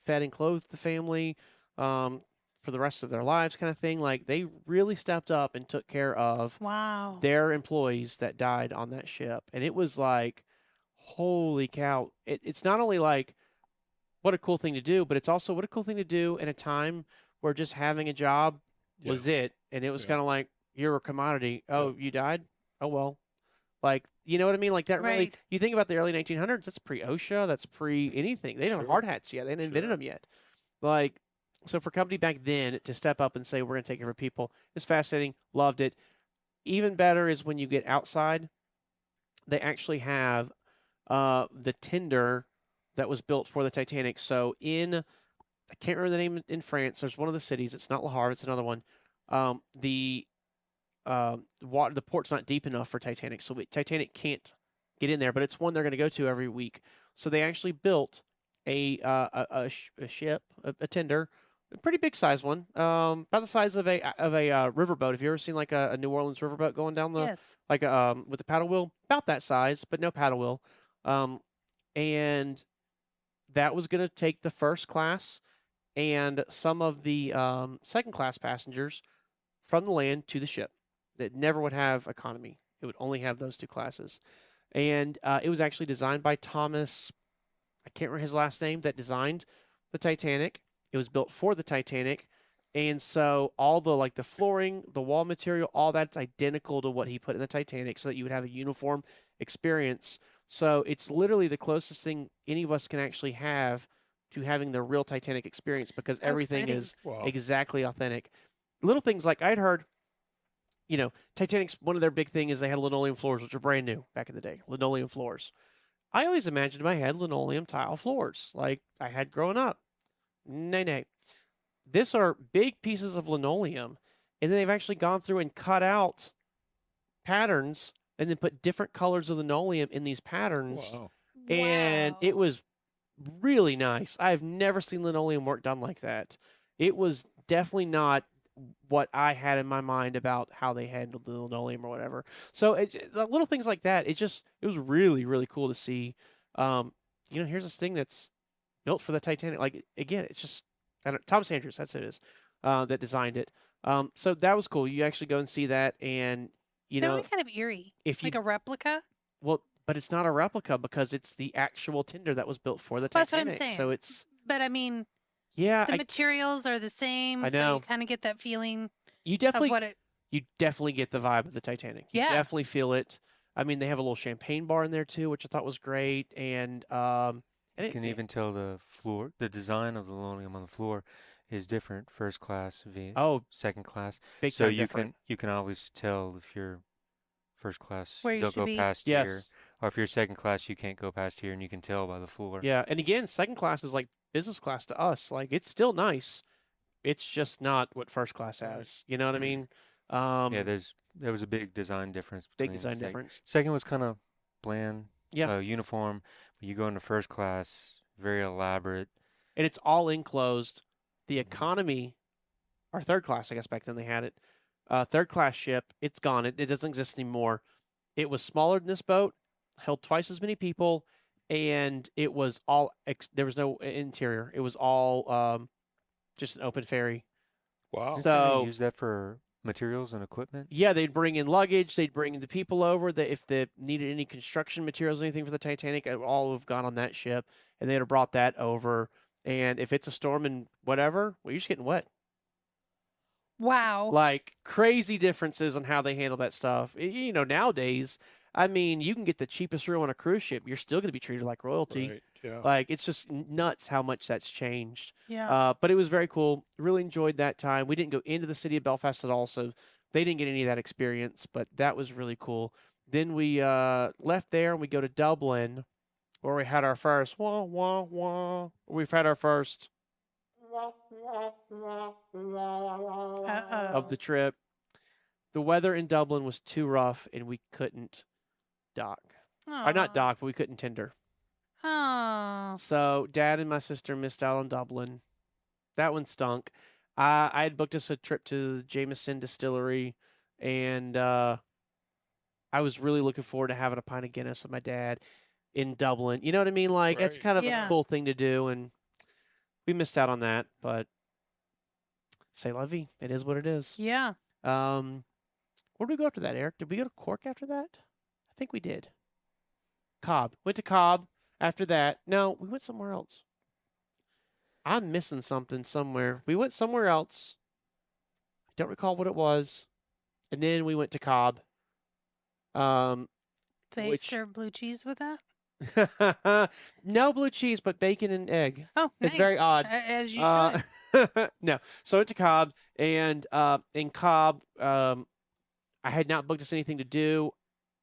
[SPEAKER 1] fed and clothed the family for the rest of their lives, kind of thing. Like, they really stepped up and took care of
[SPEAKER 3] Wow.
[SPEAKER 1] their employees that died on that ship. And it was like, holy cow. It's not only like, what a cool thing to do, but it's also what a cool thing to do in a time where just having a job was it. And it was kind of like, you're a commodity. Oh, you died? Oh, well. Like, you know what I mean? Like, that really,
[SPEAKER 3] Right.
[SPEAKER 1] you think about the early 1900s, that's pre-OSHA, that's pre-anything. They didn't have hard hats yet. They hadn't invented them yet. Like, so for a company back then to step up and say, we're going to take care of people, it's fascinating. Loved it. Even better is when you get outside, they actually have the tender that was built for the Titanic. So I can't remember the name in France. There's one of the cities. It's not Le Havre. It's another one. The port's not deep enough for Titanic, so Titanic can't get in there. But it's one they're going to go to every week. So they actually built a ship, a tender, a pretty big size one, about the size of a riverboat. Have you ever seen like a New Orleans riverboat going down the
[SPEAKER 3] Yes.
[SPEAKER 1] like with the paddle wheel? About that size, but no paddle wheel. And that was going to take the first class and some of the second class passengers from the land to the ship. That never would have economy. It would only have those two classes. And it was actually designed by Thomas, I can't remember his last name, that designed the Titanic. It was built for the Titanic. And so all the like the flooring, the wall material, all that's identical to what he put in the Titanic so that you would have a uniform experience. So it's literally the closest thing any of us can actually have to having the real Titanic experience because everything
[SPEAKER 3] exciting.
[SPEAKER 1] is exactly authentic. Little things like I'd heard, you know, Titanic's one of their big thing is they had linoleum floors, which are brand new back in the day. Linoleum floors. I always imagined in my head linoleum tile floors like I had growing up. Nay. These are big pieces of linoleum, and then they've actually gone through and cut out patterns and then put different colors of linoleum in these patterns.
[SPEAKER 2] Wow.
[SPEAKER 1] And
[SPEAKER 3] Wow.
[SPEAKER 1] it was really nice. I've never seen linoleum work done like that. It was definitely not what I had in my mind about how they handled the linoleum or whatever. So little things like that, it was really, really cool to see. You know, here's this thing that's built for the Titanic. Like, again, it's just, Thomas Andrews, that's who it is, that designed it. So that was cool. You actually go and see that, and, you
[SPEAKER 3] That
[SPEAKER 1] know,
[SPEAKER 3] would be kind of eerie.
[SPEAKER 1] if you,
[SPEAKER 3] Like a replica.
[SPEAKER 1] well, but it's not a replica because it's the actual tender that was built for the
[SPEAKER 3] Well, that's what I'm
[SPEAKER 1] Titanic.
[SPEAKER 3] saying.
[SPEAKER 1] So it's,
[SPEAKER 3] But I mean,
[SPEAKER 1] yeah,
[SPEAKER 3] the materials are the same.
[SPEAKER 1] I
[SPEAKER 3] So
[SPEAKER 1] know.
[SPEAKER 3] you kind of get that feeling
[SPEAKER 1] you
[SPEAKER 3] of
[SPEAKER 1] definitely
[SPEAKER 3] what it.
[SPEAKER 1] you definitely get the vibe of the Titanic. You
[SPEAKER 3] Yeah.
[SPEAKER 1] definitely feel it. I mean, they have a little champagne bar in there too, which I thought was great. And
[SPEAKER 4] You can even tell the floor, the design of the linoleum on the floor is different. First class, second class.
[SPEAKER 1] big
[SPEAKER 4] So
[SPEAKER 1] time
[SPEAKER 4] you
[SPEAKER 1] different.
[SPEAKER 4] you can always tell if you're first class,
[SPEAKER 3] Where you
[SPEAKER 4] don't
[SPEAKER 3] should
[SPEAKER 4] go
[SPEAKER 3] be.
[SPEAKER 4] past
[SPEAKER 1] Yes.
[SPEAKER 4] here, or if you're second class, you can't go past here, and you can tell by the floor.
[SPEAKER 1] Yeah, and again, second class is like business class to us. Like, it's still nice. it's just not what first class
[SPEAKER 2] Right.
[SPEAKER 1] has. You know what I mean?
[SPEAKER 4] Yeah, there was a big design difference
[SPEAKER 1] big
[SPEAKER 4] between
[SPEAKER 1] design difference.
[SPEAKER 4] Second was kind of bland,
[SPEAKER 1] Yeah.
[SPEAKER 4] uniform. You go into first class, very elaborate.
[SPEAKER 1] And it's all enclosed. The
[SPEAKER 2] Mhm.
[SPEAKER 1] economy, or third class, I guess back then they had it. Third class ship, it's gone. It doesn't exist anymore. It was smaller than this boat, held twice as many people, and it was all there was no interior. It was all just an open ferry.
[SPEAKER 2] Wow.
[SPEAKER 4] Didn't say they
[SPEAKER 1] So
[SPEAKER 4] use that for materials and equipment?
[SPEAKER 1] yeah, they'd bring in luggage. They'd bring the people over. That if they needed any construction materials, anything for the Titanic, it would all have gone on that ship, and they'd have brought that over. And if it's a storm and whatever, well, you're just getting wet.
[SPEAKER 3] Wow.
[SPEAKER 1] Like crazy differences on how they handle that stuff. You know, nowadays, I mean, you can get the cheapest room on a cruise ship. You're still going to be treated like royalty.
[SPEAKER 2] Right. Yeah.
[SPEAKER 1] Like it's just nuts how much that's changed.
[SPEAKER 3] Yeah.
[SPEAKER 1] But it was very cool. Really enjoyed that time. We didn't go into the city of Belfast at all, so they didn't get any of that experience. But that was really cool. Then we left there and we go to Dublin, where we had our first wah wah wah. We've had our first of the trip. The weather in Dublin was too rough, and we couldn't dock. Or not dock, but we couldn't tender.
[SPEAKER 3] Oh.
[SPEAKER 1] So Dad and my sister missed out on Dublin. That one stunk. I had booked us a trip to the Jameson Distillery, and I was really looking forward to having a pint of Guinness with my dad in Dublin. You know what I mean? Like that's
[SPEAKER 2] Right.
[SPEAKER 1] kind of
[SPEAKER 3] Yeah.
[SPEAKER 1] a cool thing to do, and we missed out on that. But c'est la vie. It is what it is.
[SPEAKER 3] Yeah.
[SPEAKER 1] Where did we go after that, Eric? Did we go to Cork after that? I think we did. Cobb. Went to Cobb after that. No, we went somewhere else. I'm missing something somewhere. We went somewhere else. I don't recall what it was. And then we went to Cobb.
[SPEAKER 3] They
[SPEAKER 1] Which-
[SPEAKER 3] serve blue cheese with that?
[SPEAKER 1] No blue cheese, but bacon and egg.
[SPEAKER 3] Oh,
[SPEAKER 1] It's very
[SPEAKER 3] nice.
[SPEAKER 1] odd.
[SPEAKER 3] As you should.
[SPEAKER 1] No. So I went to Cobb, and in Cobb, I had not booked us anything to do.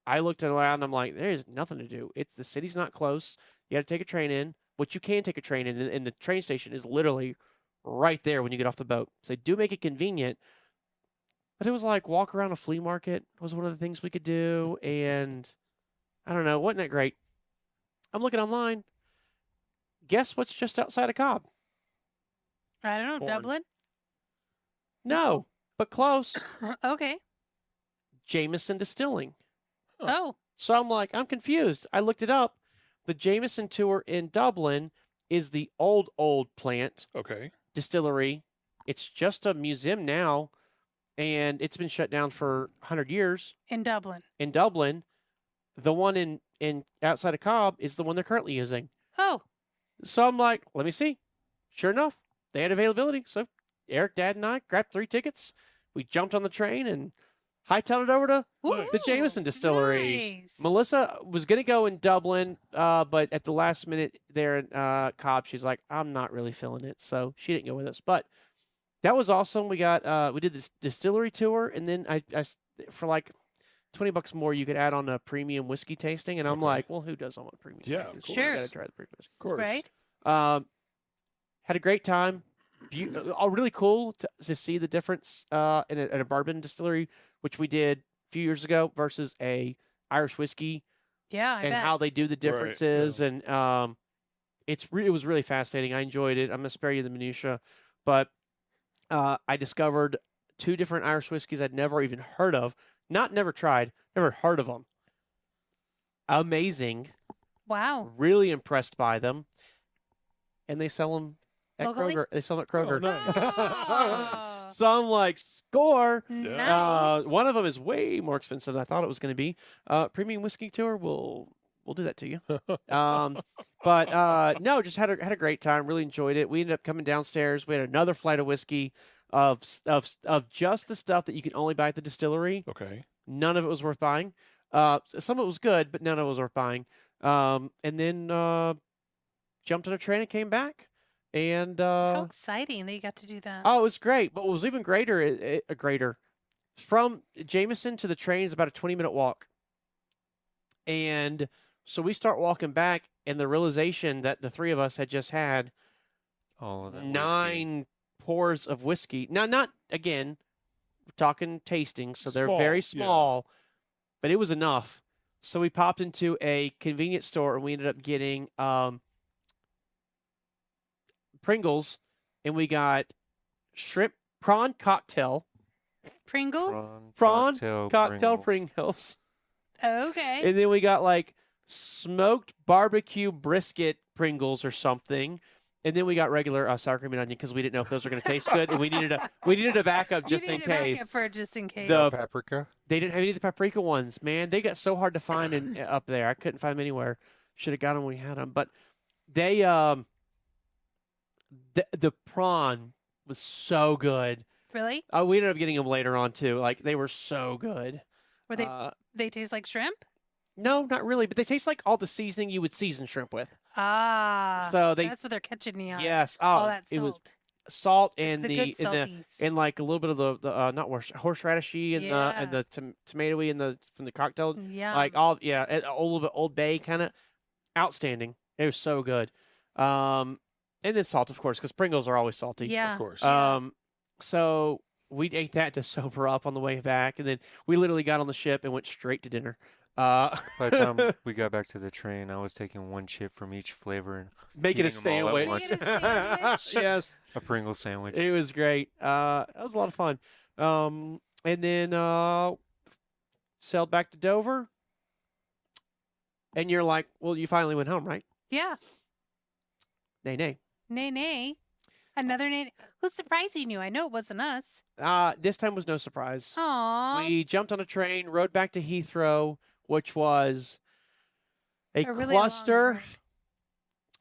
[SPEAKER 1] I looked around, and I'm like, there's nothing to do. It's the city's not close. You got to take a train in, which you can take a train in, and the train station is literally right there when you get off the boat. So they do make it convenient. But it was like walk around a flea market was one of the things we could do, and I don't know, wasn't that great? I'm looking online. Guess what's just outside of Cobb?
[SPEAKER 3] I don't know.
[SPEAKER 2] Corn.
[SPEAKER 3] Dublin?
[SPEAKER 1] No, but close.
[SPEAKER 3] Okay.
[SPEAKER 1] Jameson Distilling.
[SPEAKER 2] Huh.
[SPEAKER 3] Oh.
[SPEAKER 1] So I'm like, I'm confused. I looked it up. The Jameson tour in Dublin is the old plant
[SPEAKER 2] Okay.
[SPEAKER 1] distillery. It's just a museum now, and it's been shut down for 100 years
[SPEAKER 3] In Dublin.
[SPEAKER 1] in Dublin. The one in outside of Cobb is the one they're currently using.
[SPEAKER 3] Oh.
[SPEAKER 1] So I'm like, let me see. Sure enough, they had availability. So Eric, Dad, and I grabbed 3 tickets. We jumped on the train and hightailed it over to
[SPEAKER 3] Woo!
[SPEAKER 1] the Jameson Distillery.
[SPEAKER 3] Nice.
[SPEAKER 1] Melissa was going to go in Dublin, but at the last minute there in Cobb, she's like, I'm not really feeling it. So she didn't go with us. But that was awesome. We got we did this distillery tour, and then I for like $20 more, you could add on a premium whiskey tasting. And I'm
[SPEAKER 2] Okay.
[SPEAKER 1] like, well, who doesn't want premium?
[SPEAKER 2] Yeah,
[SPEAKER 1] whiskey?
[SPEAKER 2] of
[SPEAKER 1] So
[SPEAKER 3] course.
[SPEAKER 1] you got to try the premium whiskey.
[SPEAKER 2] Of course.
[SPEAKER 3] Right?
[SPEAKER 1] Had a great time. Really cool to see the difference in a bourbon distillery, which we did a few years ago, versus a Irish whiskey,
[SPEAKER 3] Yeah, I
[SPEAKER 1] and
[SPEAKER 3] bet.
[SPEAKER 1] how they do the
[SPEAKER 2] Right,
[SPEAKER 1] differences. And it was really fascinating. I enjoyed it. I'm gonna spare you the minutia, but I discovered 2 different Irish whiskeys I'd never even heard of. Never tried, never heard of them. Amazing.
[SPEAKER 3] Wow.
[SPEAKER 1] Really impressed by them, and they sell them at
[SPEAKER 3] Locally?
[SPEAKER 1] Kroger. They sell them at Kroger.
[SPEAKER 2] nice.
[SPEAKER 3] Oh.
[SPEAKER 1] So I'm like, score.
[SPEAKER 3] Nice.
[SPEAKER 1] One of them is way more expensive than I thought it was going to be. Premium whiskey tour, we'll do that to you. But no, just had a great time. Really enjoyed it. We ended up coming downstairs. We had another flight of whiskey of just the stuff that you can only buy at the distillery.
[SPEAKER 2] Okay.
[SPEAKER 1] None of it was worth buying. Some of it was good, but none of it was worth buying. And then jumped on a train and came back. And
[SPEAKER 3] How exciting that you got to do that.
[SPEAKER 1] oh, it was great. But what was even greater, from Jameson to the train is about a 20-minute walk. And so we start walking back, and the realization that the 3 of us had just had
[SPEAKER 4] All of that whiskey.
[SPEAKER 1] 9 pours of whiskey. Now, not again, we're talking tasting, so they're very
[SPEAKER 2] Small, yeah.
[SPEAKER 1] small, but it was enough. So we popped into a convenience store and we ended up getting Pringles, and we got shrimp prawn cocktail,
[SPEAKER 3] Pringles.
[SPEAKER 1] prawn
[SPEAKER 4] cocktail,
[SPEAKER 1] cocktail
[SPEAKER 4] Pringles.
[SPEAKER 1] Pringles,
[SPEAKER 3] Okay.
[SPEAKER 1] and then we got like smoked barbecue brisket Pringles or something. And then we got regular sour cream and onion because we didn't know if those were going to taste good, and we needed a backup just
[SPEAKER 3] you
[SPEAKER 1] in
[SPEAKER 3] need a backup
[SPEAKER 1] case.
[SPEAKER 3] for just in case.
[SPEAKER 1] The-
[SPEAKER 5] Paprika.
[SPEAKER 1] They didn't have any of the paprika ones, man. They got so hard to find up there. I couldn't find them anywhere. Should have got them when we had them. But they, the prawn was so good.
[SPEAKER 3] Really?
[SPEAKER 1] We ended up getting them later on too. Like they were so good.
[SPEAKER 3] Were they taste like shrimp?
[SPEAKER 1] No, not really. But they taste like all the seasoning you would season shrimp with.
[SPEAKER 3] Ah.
[SPEAKER 1] So
[SPEAKER 3] that's what they're catching me on.
[SPEAKER 1] yes,
[SPEAKER 3] All that
[SPEAKER 1] it was
[SPEAKER 3] salt.
[SPEAKER 1] salt and
[SPEAKER 3] the
[SPEAKER 1] the,
[SPEAKER 3] good
[SPEAKER 1] and the
[SPEAKER 3] salties.
[SPEAKER 1] and like a little bit of the not horseradishy and the tomatoey and the from the cocktail.
[SPEAKER 3] Yeah.
[SPEAKER 1] Like all and a little bit Old Bay kind of outstanding. It was so good. And then salt, of course, because Pringles are always salty.
[SPEAKER 3] Yeah.
[SPEAKER 2] Of course.
[SPEAKER 1] So we ate that to sober up on the way back, and then we literally got on the ship and went straight to dinner.
[SPEAKER 4] By the time we got back to the train, I was taking one chip from each flavor and
[SPEAKER 1] Make it a
[SPEAKER 4] eating them all at
[SPEAKER 1] sandwich.
[SPEAKER 4] once.
[SPEAKER 3] Make it a sandwich.
[SPEAKER 1] Yes,
[SPEAKER 4] a Pringle sandwich.
[SPEAKER 1] it was great. That was a lot of fun. And then sailed back to Dover, and you're like, well, you finally went home, right?
[SPEAKER 3] Yeah.
[SPEAKER 1] Nay, nay.
[SPEAKER 3] Nay, nay. Another nay. Who's surprising you? I know it wasn't us.
[SPEAKER 1] This time was no surprise.
[SPEAKER 3] Aww.
[SPEAKER 1] We jumped on a train, rode back to Heathrow, which was a
[SPEAKER 3] really long
[SPEAKER 1] cluster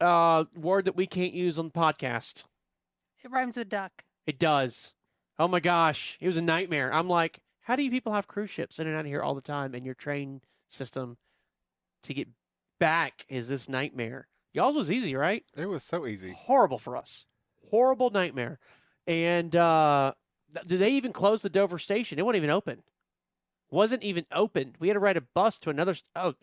[SPEAKER 3] word.
[SPEAKER 1] word that we can't use on the podcast.
[SPEAKER 3] It rhymes with duck.
[SPEAKER 1] It does. Oh my gosh, it was a nightmare. I'm like, how do you people have cruise ships in and out of here all the time, and your train system to get back is this nightmare? Y'all's was easy, right?
[SPEAKER 5] It was so easy.
[SPEAKER 1] Horrible for us. Horrible nightmare. And did they even close the Dover station? It wasn't even open. Wasn't even open. We had to ride a bus to another.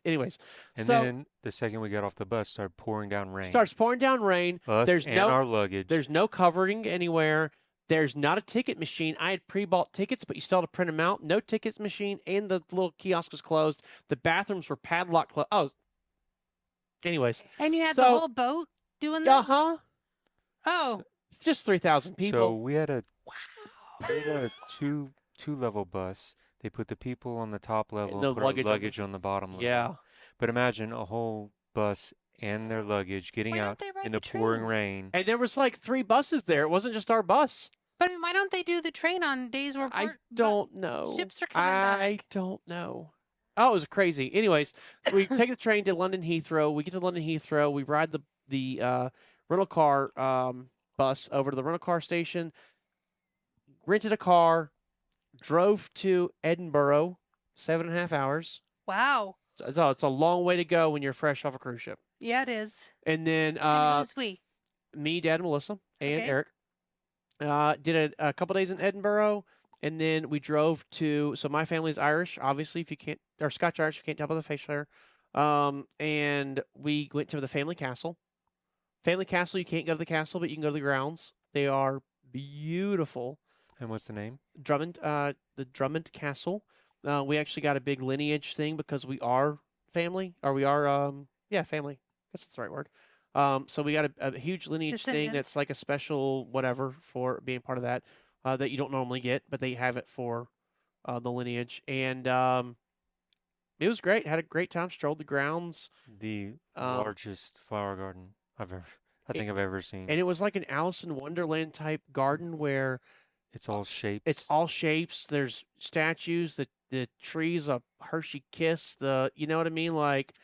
[SPEAKER 1] Anyways.
[SPEAKER 4] And
[SPEAKER 1] so,
[SPEAKER 4] then the second we got off the bus, started pouring down rain.
[SPEAKER 1] starts pouring down rain.
[SPEAKER 4] Us
[SPEAKER 1] There's
[SPEAKER 4] and
[SPEAKER 1] no
[SPEAKER 4] our luggage.
[SPEAKER 1] There's no covering anywhere. There's not a ticket machine. I had pre-bought tickets, but you still had to print them out. No tickets machine, and the little kiosk was closed. The bathrooms were padlocked. Anyways.
[SPEAKER 3] And you had the
[SPEAKER 1] So-
[SPEAKER 3] whole boat doing this?
[SPEAKER 1] Uh-huh.
[SPEAKER 3] Oh.
[SPEAKER 1] Just 3,000 people.
[SPEAKER 4] So we had a two level bus. They put the people on the top level,
[SPEAKER 1] the
[SPEAKER 4] and put
[SPEAKER 1] luggage
[SPEAKER 4] our
[SPEAKER 1] on the-
[SPEAKER 4] luggage on the bottom level.
[SPEAKER 1] Yeah.
[SPEAKER 4] But imagine a whole bus and their luggage getting
[SPEAKER 3] Why don't
[SPEAKER 4] out
[SPEAKER 3] they ride
[SPEAKER 4] in
[SPEAKER 3] the
[SPEAKER 4] the pouring
[SPEAKER 3] train?
[SPEAKER 4] rain.
[SPEAKER 1] And there was like 3 buses there. It wasn't just our bus.
[SPEAKER 3] But why don't they do the train on days where
[SPEAKER 1] I don't know.
[SPEAKER 3] ships are coming
[SPEAKER 1] I
[SPEAKER 3] back?
[SPEAKER 1] don't know. Oh, it was crazy. Anyways, we take the train to London Heathrow. We get to London Heathrow. We ride the rental car bus over to the rental car station. Rented a car. Drove to Edinburgh, 7.5 hours.
[SPEAKER 3] Wow.
[SPEAKER 1] So it's a long way to go when you're fresh off a cruise ship.
[SPEAKER 3] Yeah, it is.
[SPEAKER 1] And then
[SPEAKER 3] And who's we?
[SPEAKER 1] me, Dad, and Melissa, and
[SPEAKER 3] Okay.
[SPEAKER 1] Eric did a couple days in Edinburgh, and then we drove to. So my family's Irish, obviously. If you can't, or Scotch Irish, if you can't tell by the facial hair. And we went to the family castle. Family castle, you can't go to the castle, but you can go to the grounds. They are beautiful.
[SPEAKER 4] And what's the name?
[SPEAKER 1] The Drummond Castle. We actually got a big lineage thing because we are family, or we are family. I guess that's the right word. So we got a huge lineage thing
[SPEAKER 3] Descendants.
[SPEAKER 1] that's like a special whatever for being part of that that you don't normally get, but they have it for the lineage, and it was great. Had a great time. Strolled the grounds,
[SPEAKER 4] The
[SPEAKER 1] Um,
[SPEAKER 4] largest flower garden I think I've ever seen.
[SPEAKER 1] and it was like an Alice in Wonderland type garden where
[SPEAKER 4] It's all shapes.
[SPEAKER 1] it's all shapes. There's statues. The trees, a Hershey Kiss. You know what I mean? Like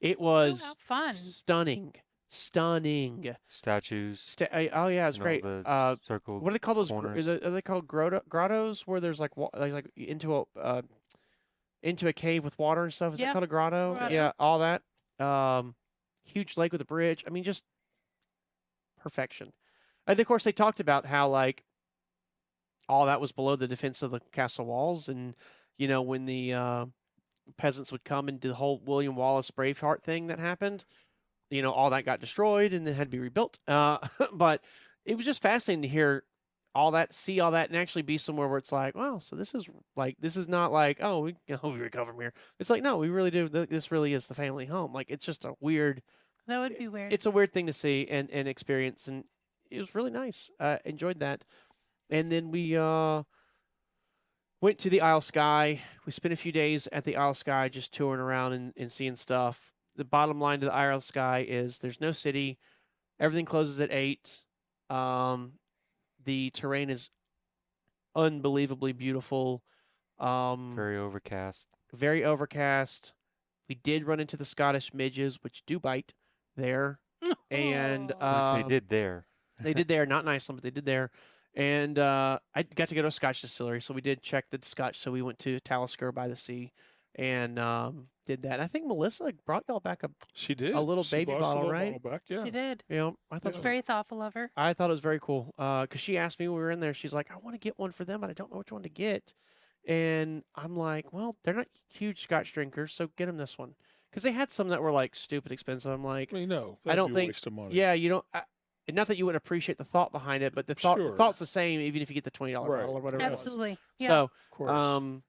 [SPEAKER 1] it
[SPEAKER 3] Oh,
[SPEAKER 1] was
[SPEAKER 3] how fun.
[SPEAKER 1] stunning.
[SPEAKER 4] statues.
[SPEAKER 1] Oh yeah, it's
[SPEAKER 4] and all
[SPEAKER 1] great.
[SPEAKER 4] the circled
[SPEAKER 1] What do they call those?
[SPEAKER 4] corners.
[SPEAKER 1] Are they called grottos? Where there's like into a cave with water and stuff. Is
[SPEAKER 3] Yeah,
[SPEAKER 1] that called a grotto?
[SPEAKER 3] grotto.
[SPEAKER 1] Yeah, all that. Huge lake with a bridge. I mean, just perfection. And of course, they talked about how like all that was below the defense of the castle walls, and when the peasants would come and do the whole William Wallace Braveheart thing that happened. All that got destroyed and then had to be rebuilt. But it was just fascinating to hear all that, see all that, and actually be somewhere where it's like, wow, so this is not like, oh, we recover from here. It's like, no, we really do. This really is the family home. Like, it's just a weird.
[SPEAKER 3] That would be weird.
[SPEAKER 1] It's a weird thing to see and experience, and it was really nice. Enjoyed that, and then we went to the Isle Sky. We spent a few days at the Isle Sky just touring around and seeing stuff. The bottom line to the Isle Sky is there's no city. Everything closes at 8. The terrain is unbelievably beautiful.
[SPEAKER 4] Very overcast.
[SPEAKER 1] Very overcast. We did run into the Scottish midges, which do bite there. And
[SPEAKER 4] At least they did there.
[SPEAKER 1] They did there, not in Iceland, but they did there. And I got to go to a Scotch distillery, so we did check the Scotch. So we went to Talisker by the Sea and did that. I think Melissa brought y'all back
[SPEAKER 2] She did.
[SPEAKER 1] a little
[SPEAKER 2] She
[SPEAKER 1] baby
[SPEAKER 2] bought us a
[SPEAKER 1] bottle,
[SPEAKER 2] little
[SPEAKER 1] right?
[SPEAKER 2] back, yeah.
[SPEAKER 3] She did.
[SPEAKER 1] You know, I thought
[SPEAKER 3] It's very thoughtful of her.
[SPEAKER 1] I thought it was very cool because she asked me when we were in there. She's like, I want to get one for them, but I don't know which one to get. And I'm like, well, they're not huge Scotch drinkers, so get them this one. Because they had some that were like stupid expensive. I'm like,
[SPEAKER 2] I mean, no,
[SPEAKER 1] I don't
[SPEAKER 2] that'd be a
[SPEAKER 1] think.
[SPEAKER 2] waste of money.
[SPEAKER 1] Yeah, you don't. Not that you wouldn't appreciate the thought behind it, but the
[SPEAKER 2] Sure.
[SPEAKER 1] thought's the same, even if you get the $20
[SPEAKER 2] Right.
[SPEAKER 1] bottle or whatever. it was.
[SPEAKER 3] Absolutely. Yeah.
[SPEAKER 1] So,
[SPEAKER 2] Of course.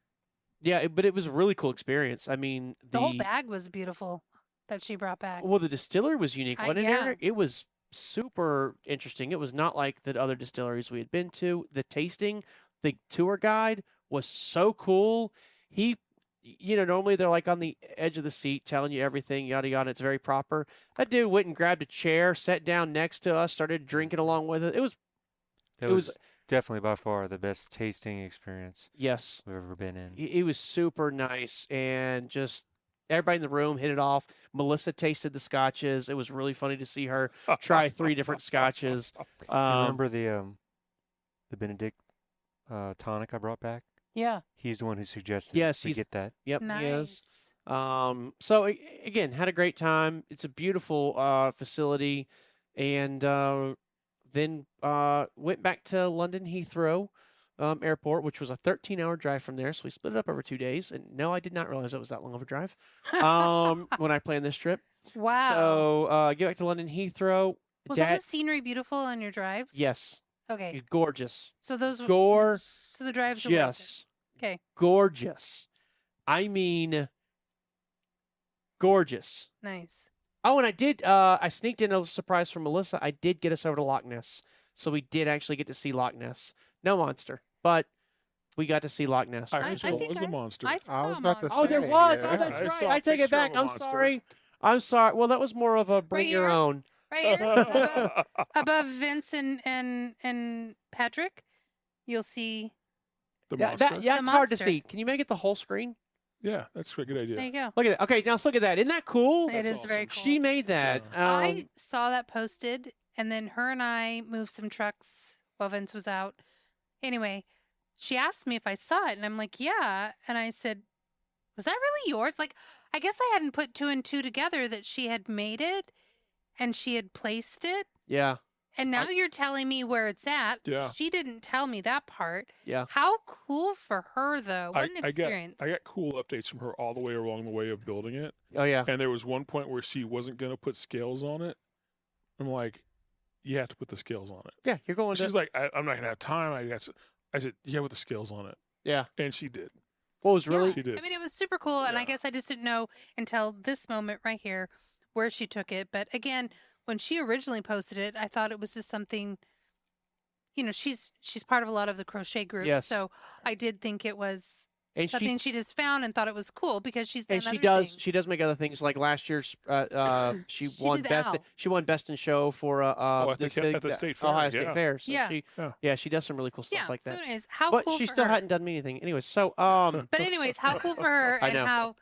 [SPEAKER 1] yeah, but it was a really cool experience. I mean,
[SPEAKER 3] the whole bag was beautiful that she brought back.
[SPEAKER 1] Well, the distillery was unique, wasn't it,
[SPEAKER 3] yeah.
[SPEAKER 1] Eric? It was super interesting. It was not like the other distilleries we had been to. The tasting, the tour guide was so cool. He, normally they're like on the edge of the seat telling you everything, yada, yada. It's very proper. That dude went and grabbed a chair, sat down next to us, started drinking along with it. It was
[SPEAKER 4] definitely by far the best tasting experience
[SPEAKER 1] yes.
[SPEAKER 4] we've ever been in.
[SPEAKER 1] He was super nice and just everybody in the room hit it off. Melissa tasted the scotches. It was really funny to see her try 3 different scotches.
[SPEAKER 4] You remember the Benedict tonic I brought back?
[SPEAKER 3] Yeah.
[SPEAKER 4] He's the one who suggested
[SPEAKER 1] Yes,
[SPEAKER 4] to get that.
[SPEAKER 1] Yep, he is.
[SPEAKER 3] Nice.
[SPEAKER 1] So again, had a great time. It's a beautiful facility, and then went back to London Heathrow Airport, which was a 13-hour drive from there. So we split it up over 2 days. And no, I did not realize it was that long of a drive when I planned this trip.
[SPEAKER 3] Wow.
[SPEAKER 1] So get back to London Heathrow.
[SPEAKER 3] Was all the scenery beautiful on your drives?
[SPEAKER 1] Yes,
[SPEAKER 3] Okay.
[SPEAKER 1] gorgeous.
[SPEAKER 3] So those
[SPEAKER 1] Gorgeous.
[SPEAKER 3] So the drives were worth it. Okay.
[SPEAKER 1] Gorgeous. I mean, gorgeous.
[SPEAKER 3] Nice.
[SPEAKER 1] Oh, and I did. I sneaked in a surprise from Melissa. I did get us over to Loch Ness, so we did actually get to see Loch Ness. No monster, but we got to see Loch Ness.
[SPEAKER 2] I
[SPEAKER 3] I
[SPEAKER 2] actually
[SPEAKER 3] think
[SPEAKER 2] was a monster.
[SPEAKER 3] I saw
[SPEAKER 5] was about to
[SPEAKER 3] monster.
[SPEAKER 1] Oh, there
[SPEAKER 5] say,
[SPEAKER 1] was.
[SPEAKER 5] yeah.
[SPEAKER 1] Oh, that's
[SPEAKER 2] I
[SPEAKER 1] right.
[SPEAKER 2] saw a
[SPEAKER 1] I take it
[SPEAKER 2] picture
[SPEAKER 1] back.
[SPEAKER 2] of a
[SPEAKER 1] I'm
[SPEAKER 2] monster.
[SPEAKER 1] sorry. I'm sorry. Well, that was more of a bring your
[SPEAKER 3] here?
[SPEAKER 1] own.
[SPEAKER 3] Right here, above Vince and Patrick, you'll see.
[SPEAKER 2] The
[SPEAKER 1] Yeah,
[SPEAKER 2] monster.
[SPEAKER 1] yeah,
[SPEAKER 3] The
[SPEAKER 1] it's hard to
[SPEAKER 3] monster.
[SPEAKER 1] see. Can you make it the whole screen?
[SPEAKER 2] Yeah, that's a good idea.
[SPEAKER 3] There you go.
[SPEAKER 1] Look at that. Okay, now let's look at that. Isn't that cool?
[SPEAKER 3] It
[SPEAKER 2] That's
[SPEAKER 3] is very
[SPEAKER 2] awesome.
[SPEAKER 3] cool.
[SPEAKER 1] She made that.
[SPEAKER 3] I saw that posted, and then her and I moved some trucks while Vince was out. Anyway, she asked me if I saw it, and I'm like, yeah. And I said, was that really yours? Like, I guess I hadn't put 2 and 2 together that she had made it and she had placed it.
[SPEAKER 1] Yeah,
[SPEAKER 3] And now you're telling me where it's at.
[SPEAKER 2] Yeah.
[SPEAKER 3] She didn't tell me that part.
[SPEAKER 1] yeah.
[SPEAKER 3] How cool for her, though. What an experience.
[SPEAKER 2] I got cool updates from her all the way along the way of building it.
[SPEAKER 1] Oh, yeah.
[SPEAKER 2] And there was one point where she wasn't going to put scales on it. I'm like, you have to put the scales on it.
[SPEAKER 1] Yeah, you're going
[SPEAKER 2] She's
[SPEAKER 1] to.
[SPEAKER 2] like, I'm not going to have time. I said, you have to put the scales on it.
[SPEAKER 1] Yeah.
[SPEAKER 2] And she did.
[SPEAKER 1] What was really.
[SPEAKER 2] She did.
[SPEAKER 3] I mean, it was super cool, and I
[SPEAKER 2] Yeah.
[SPEAKER 3] guess I just didn't know until this moment right here where she took it. But again, when she originally posted it, I thought it was just something. She's part of a lot of the crochet groups,
[SPEAKER 1] Yes.
[SPEAKER 3] so I did think it was
[SPEAKER 1] And
[SPEAKER 3] something she just found and thought it was cool because she's done
[SPEAKER 1] and she
[SPEAKER 3] other
[SPEAKER 1] does
[SPEAKER 3] things.
[SPEAKER 1] she does make other things like last year's she
[SPEAKER 3] She
[SPEAKER 1] won
[SPEAKER 3] did
[SPEAKER 1] best
[SPEAKER 3] Owl.
[SPEAKER 1] she won best in show for
[SPEAKER 2] at the state fair,
[SPEAKER 1] Ohio State
[SPEAKER 2] yeah.
[SPEAKER 1] Fair. So
[SPEAKER 3] Yeah.
[SPEAKER 1] yeah, she does some really cool stuff
[SPEAKER 3] Yeah.
[SPEAKER 1] like
[SPEAKER 3] So,
[SPEAKER 1] that.
[SPEAKER 3] anyways, how
[SPEAKER 1] But
[SPEAKER 3] cool
[SPEAKER 1] she
[SPEAKER 3] for
[SPEAKER 1] still
[SPEAKER 3] her.
[SPEAKER 1] hadn't done anything. Anyway, so
[SPEAKER 3] But anyways, how cool for her,
[SPEAKER 1] I
[SPEAKER 3] and
[SPEAKER 1] know.
[SPEAKER 3] how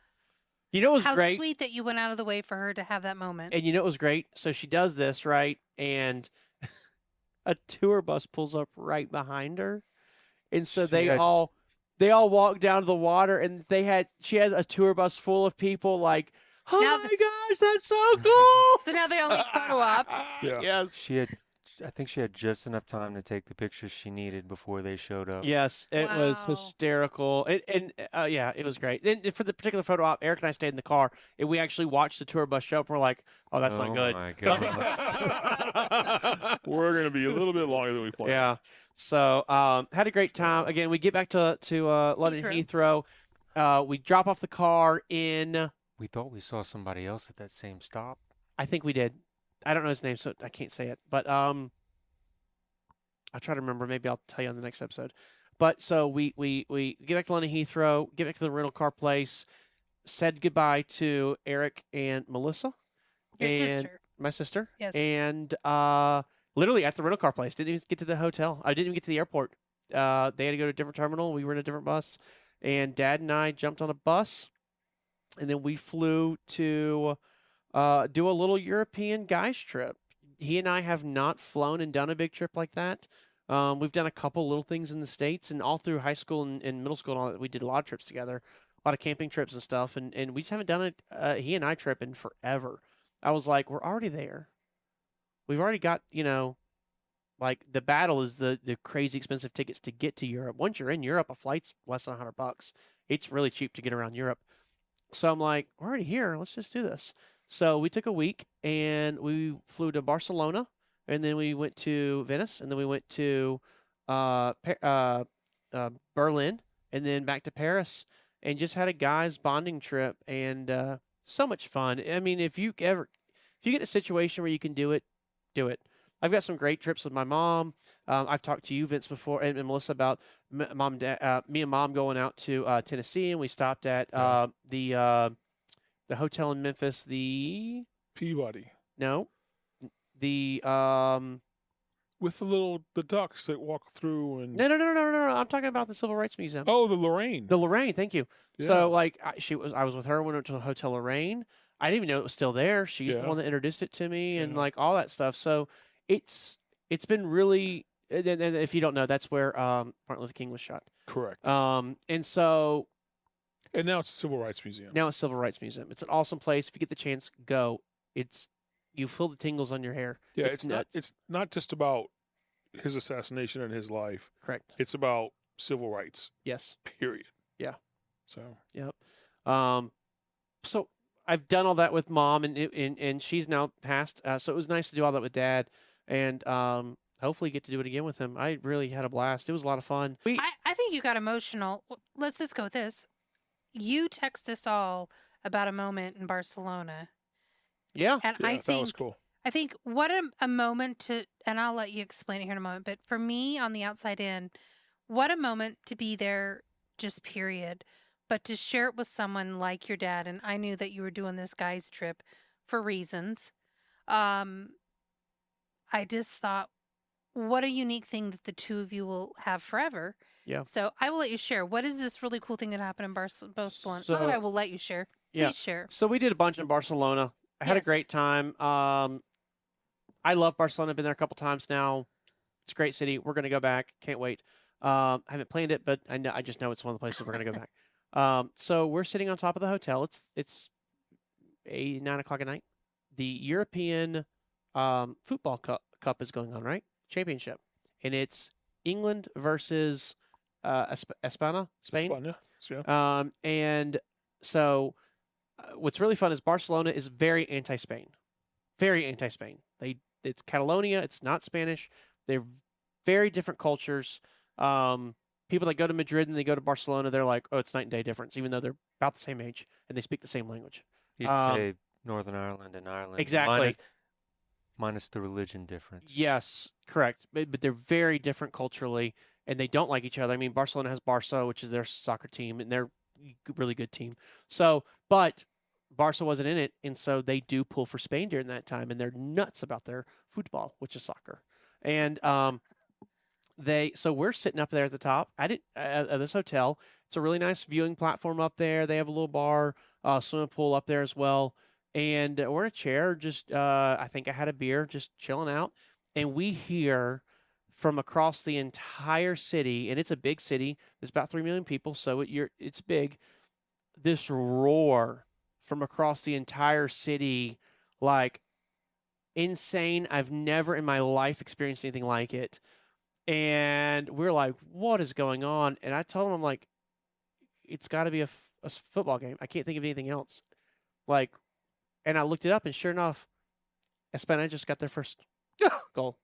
[SPEAKER 1] it was
[SPEAKER 3] how
[SPEAKER 1] great.
[SPEAKER 3] sweet that you went out of the way for her to have that moment.
[SPEAKER 1] And it was great. So she does this, right? And a tour bus pulls up right behind her. And so they
[SPEAKER 4] had-
[SPEAKER 1] all walk down to the water, and she had a tour bus full of people like, oh
[SPEAKER 3] Now
[SPEAKER 1] my gosh, that's so cool.
[SPEAKER 3] So now they only photo ops.
[SPEAKER 2] Yeah.
[SPEAKER 1] Yes.
[SPEAKER 4] She I think she had just enough time to take the pictures she needed before they showed up.
[SPEAKER 1] Yes, it was
[SPEAKER 3] Wow.
[SPEAKER 1] hysterical. And yeah, it was great. And for the particular photo op, Eric and I stayed in the car, and we actually watched the tour bus show up. And we're like, oh, that's not
[SPEAKER 4] Oh
[SPEAKER 1] good.
[SPEAKER 4] my god.
[SPEAKER 2] We're going to be a little bit longer than we planned.
[SPEAKER 1] Yeah. So had a great time. Again, we get back to London Heathrow. We drop off the car in.
[SPEAKER 4] We thought we saw somebody else at that same stop.
[SPEAKER 1] I think we did. I don't know his name, so I can't say it. But I'll try to remember. Maybe I'll tell you on the next episode. But so we get back to London Heathrow, get back to the rental car place, said goodbye to Eric and Melissa,
[SPEAKER 3] Your
[SPEAKER 1] and
[SPEAKER 3] sister.
[SPEAKER 1] my sister.
[SPEAKER 3] Yes.
[SPEAKER 1] And literally at the rental car place. Didn't even get to the hotel. I didn't even get to the airport. They had to go to a different terminal. We were in a different bus. And Dad and I jumped on a bus. And then we flew to do a little European guys trip. He and I have not flown and done a big trip like that. We've done a couple little things in the States, and all through high school and middle school and all that, we did a lot of trips together, a lot of camping trips and stuff. And we just haven't done he and I trip in forever. I was like, we're already there. We've already got, like the battle is the crazy expensive tickets to get to Europe. Once you're in Europe, a flight's less than $100. It's really cheap to get around Europe. So I'm like, we're already here. Let's just do this. So we took a week and we flew to Barcelona, and then we went to Venice, and then we went to Berlin, and then back to Paris, and just had a guys bonding trip, and so much fun. I mean, if you get in a situation where you can do it, do it. I've got some great trips with my mom. I've talked to you, Vince, before, and Melissa about mom and dad, me and mom going out to Tennessee, and we stopped at the hotel in Memphis. The
[SPEAKER 2] Peabody.
[SPEAKER 1] no, the
[SPEAKER 2] With the ducks that walk through and.
[SPEAKER 1] no. I'm talking about the Civil Rights Museum.
[SPEAKER 2] Oh, the Lorraine.
[SPEAKER 1] The Lorraine. Thank you.
[SPEAKER 2] Yeah.
[SPEAKER 1] So like I was with her. We went to the Hotel Lorraine. I didn't even know it was still there. She's the
[SPEAKER 2] Yeah.
[SPEAKER 1] one that introduced it to me, and
[SPEAKER 2] Yeah.
[SPEAKER 1] like all that stuff. So it's been really. And if you don't know, that's where Martin Luther King was shot.
[SPEAKER 2] Correct.
[SPEAKER 1] And so
[SPEAKER 2] And now it's a Civil Rights Museum.
[SPEAKER 1] now it's Civil Rights Museum. It's an awesome place. If you get the chance, go. You feel the tingles on your hair.
[SPEAKER 2] Yeah,
[SPEAKER 1] it's nuts.
[SPEAKER 2] It's not just about his assassination and his life.
[SPEAKER 1] Correct.
[SPEAKER 2] It's about civil rights.
[SPEAKER 1] Yes.
[SPEAKER 2] Period.
[SPEAKER 1] Yeah.
[SPEAKER 2] So.
[SPEAKER 1] Yep. So I've done all that with mom, and she's now passed. So it was nice to do all that with dad, and hopefully get to do it again with him. I really had a blast. It was a lot of fun.
[SPEAKER 3] I think you got emotional. Let's just go with this. You text us all about a moment in Barcelona,
[SPEAKER 1] Yeah.
[SPEAKER 3] and
[SPEAKER 2] Yeah,
[SPEAKER 3] I
[SPEAKER 2] that was
[SPEAKER 3] think
[SPEAKER 2] cool.
[SPEAKER 3] what a moment to, and I'll let you explain it here in a moment. But for me, on the outside in, what a moment to be there, just period. But to share it with someone like your dad, and I knew that you were doing this guy's trip for reasons. I just thought, what a unique thing that the two of you will have forever.
[SPEAKER 1] Yeah.
[SPEAKER 3] So I will let you share. What is this really cool thing that happened in Barcelona? Not that I will let you share. Please
[SPEAKER 1] Yeah.
[SPEAKER 3] share.
[SPEAKER 1] So we did a bunch in Barcelona. I had a
[SPEAKER 3] Yes.
[SPEAKER 1] great time. I love Barcelona. Been there a couple times now. It's a great city. We're gonna go back. Can't wait. I haven't planned it, but I just know it's one of the places we're gonna go back. So we're sitting on top of the hotel. It's 8, 9 o'clock at night. The European football cup is going on, right? Championship, and it's England versus España, Spain.
[SPEAKER 2] España. Yeah.
[SPEAKER 1] And so what's really fun is Barcelona is very anti-Spain, very anti-Spain. It's Catalonia. It's not Spanish. They're very different cultures. People that go to Madrid and they go to Barcelona, they're like, oh, it's night and day difference, even though they're about the same age and they speak the same language.
[SPEAKER 4] You'd say Northern Ireland and Ireland.
[SPEAKER 1] Exactly.
[SPEAKER 4] Minus the religion difference.
[SPEAKER 1] Yes, correct. But they're very different culturally, and they don't like each other. I mean, Barcelona has Barça, which is their soccer team, and they're a really good team. So, but Barca wasn't in it, and so they do pull for Spain during that time, and they're nuts about their football, which is soccer. And so we're sitting up there at the top. Of this hotel. It's a really nice viewing platform up there. They have a little bar, swimming pool up there as well. And we're in a chair, just I think I had a beer, just chilling out, and we hear from across the entire city, and it's a big city. There's about 3 million people, so it's big. This roar from across the entire city, like insane. I've never in my life experienced anything like it. And we're like, what is going on? And I told him, I'm like, it's got to be a football game. I can't think of anything else. Like, and I looked it up, and sure enough, Espana just got their first goal.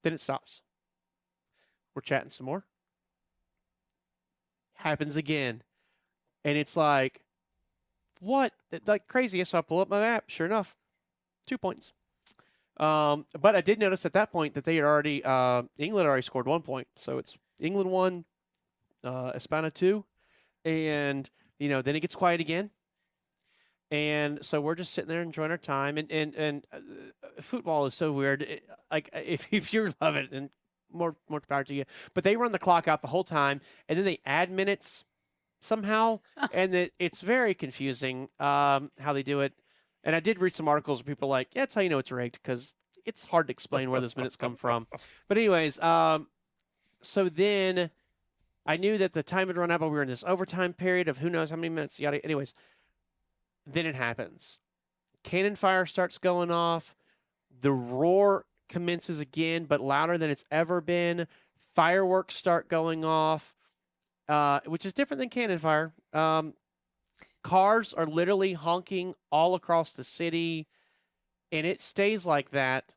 [SPEAKER 1] Then it stops. We're chatting some more. Happens again. And it's like, what? Like crazy. So I pull up my map. Sure enough, 2 points. But I did notice at that point that they had already, England already scored 1 point. So it's England 1, Espana 2. And, then it gets quiet again. And so we're just sitting there enjoying our time. And football is so weird. Like, if you love it, and more power to you. But they run the clock out the whole time, and then they add minutes somehow. And it's very confusing how they do it. And I did read some articles where people are like, yeah, that's how you know it's rigged, because it's hard to explain where those minutes come from. But anyways, so then I knew that the time had run out, but we were in this overtime period of who knows how many minutes. Yada. Anyways, then it happens. Cannon fire starts going off. The roar commences again, but louder than it's ever been. Fireworks start going off, which is different than cannon fire. Cars are literally honking all across the city, and it stays like that.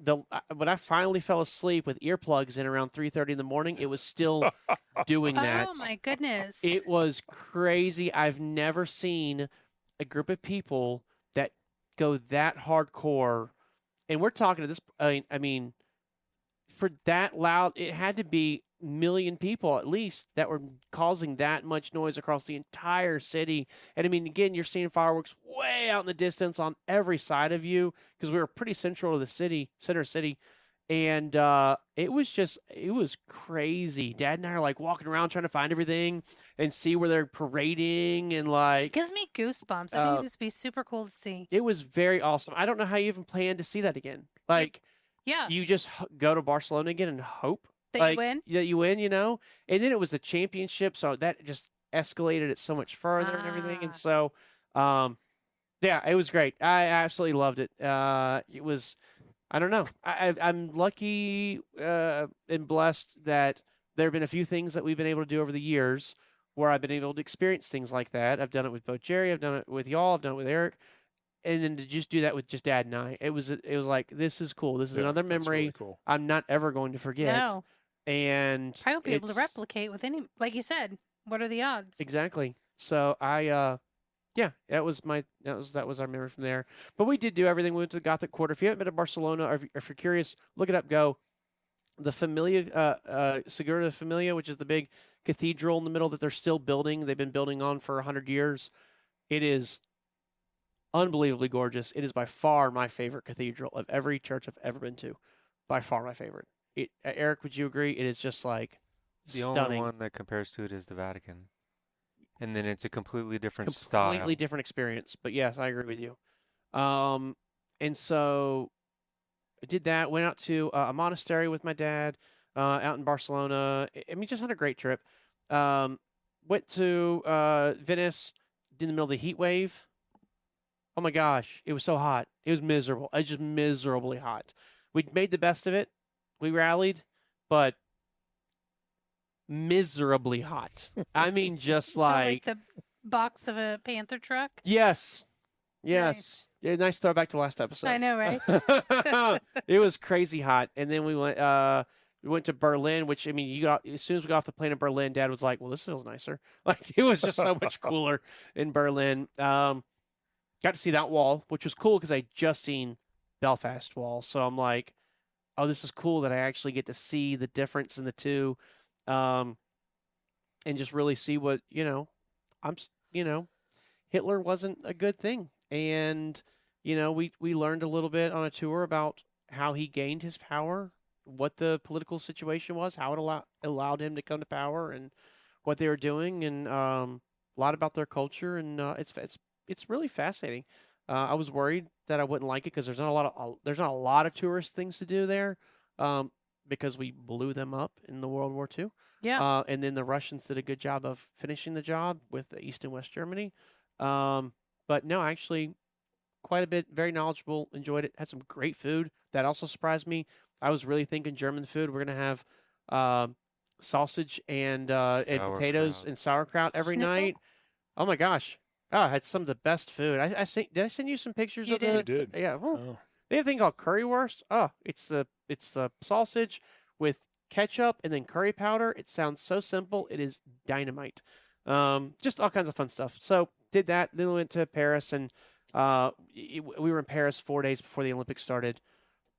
[SPEAKER 1] When I finally fell asleep with earplugs in around 3:30 in the morning, it was still doing that.
[SPEAKER 3] Oh my goodness!
[SPEAKER 1] It was crazy. I've never seen a group of people that go that hardcore, and we're talking to this. I mean, for that loud, it had to be million people at least that were causing that much noise across the entire city. And I mean, again, you're seeing fireworks way out in the distance on every side of you, because we were pretty central to the center city. And it was crazy. Dad and I are like walking around trying to find everything and see where they're parading, and like,
[SPEAKER 3] Gives me goosebumps. I think it'd just be super cool to see.
[SPEAKER 1] it was very awesome. I don't know how you even plan to see that again. Like,
[SPEAKER 3] Yeah,
[SPEAKER 1] you just go to Barcelona again and hope
[SPEAKER 3] that you win.
[SPEAKER 1] that you win, And then it was the championship, so that just escalated it so much further and everything. And so, yeah, it was great. I absolutely loved it. It was, I don't know. I'm lucky and blessed that there have been a few things that we've been able to do over the years where I've been able to experience things like that. I've done it with both Jerry. I've done it with y'all. I've done it with Eric. And then to just do that with just Dad and I, it was like, this is cool. This is another
[SPEAKER 2] that's
[SPEAKER 1] memory
[SPEAKER 2] really cool.
[SPEAKER 1] I'm not ever going to forget.
[SPEAKER 3] No,
[SPEAKER 1] And
[SPEAKER 3] I won't be able to
[SPEAKER 1] it's-
[SPEAKER 3] replicate with any. Like you said, what are the odds?
[SPEAKER 1] Exactly. So yeah, that was our memory from there. But we did do everything. We went to the Gothic Quarter. If you haven't been to Barcelona, or if you're curious, look it up. Go. The Familia, Segura Familia, which is the big cathedral in the middle that they're still building. They've been building on for 100 years. It is unbelievably gorgeous. It is by far my favorite cathedral of every church I've ever been to. By far my favorite. Eric, would you agree? It is just like
[SPEAKER 4] The
[SPEAKER 1] stunning.
[SPEAKER 4] only one that compares to it is the Vatican. And then it's a completely different style.
[SPEAKER 1] Completely different experience. But yes, I agree with you. And so I did that. Went out to a monastery with my dad out in Barcelona. I mean, just had a great trip. Went to Venice in the middle of the heat wave. Oh my gosh, it was so hot. It was miserable. It was just miserably hot. We made the best of it. We rallied, but miserably hot. I mean, just
[SPEAKER 3] Like
[SPEAKER 1] like,
[SPEAKER 3] the box of a Panther truck.
[SPEAKER 1] yes.
[SPEAKER 3] Nice.
[SPEAKER 1] Yeah, nice throwback to last episode.
[SPEAKER 3] I know, right?
[SPEAKER 1] It was crazy hot. And then we went to Berlin, which, I mean, as soon as we got off the plane in Berlin, Dad was like, well, this feels nicer. Like, it was just so much cooler in Berlin. Got to see that wall, which was cool because I just seen Belfast Wall. So I'm like, oh, this is cool that I actually get to see the difference in the two, and just really see what, Hitler wasn't a good thing. And, we learned a little bit on a tour about how he gained his power, what the political situation was, how it allowed him to come to power, and what they were doing, and a lot about their culture. And it's really fascinating. I was worried that I wouldn't like it because there's not a lot of tourist things to do there, because we blew them up in the World War II.
[SPEAKER 3] Yeah.
[SPEAKER 1] And then the Russians did a good job of finishing the job with the East and West Germany. But no, actually, quite a bit, very knowledgeable, enjoyed it, had some great food. That also surprised me. I was really thinking German food. We're going to have sausage and potatoes and sauerkraut every
[SPEAKER 3] Schnitzel?
[SPEAKER 1] night. Oh my gosh. Oh, I had some of the best food. Did I send you some pictures
[SPEAKER 3] You
[SPEAKER 1] of
[SPEAKER 3] did.
[SPEAKER 1] the
[SPEAKER 2] You did.
[SPEAKER 1] Yeah. whew.
[SPEAKER 2] Oh.
[SPEAKER 1] They have a thing called currywurst. Oh, it's the sausage with ketchup and then curry powder. It sounds so simple. It is dynamite. Just all kinds of fun stuff. So did that. Then we went to Paris, and we were in Paris 4 days before the Olympics started.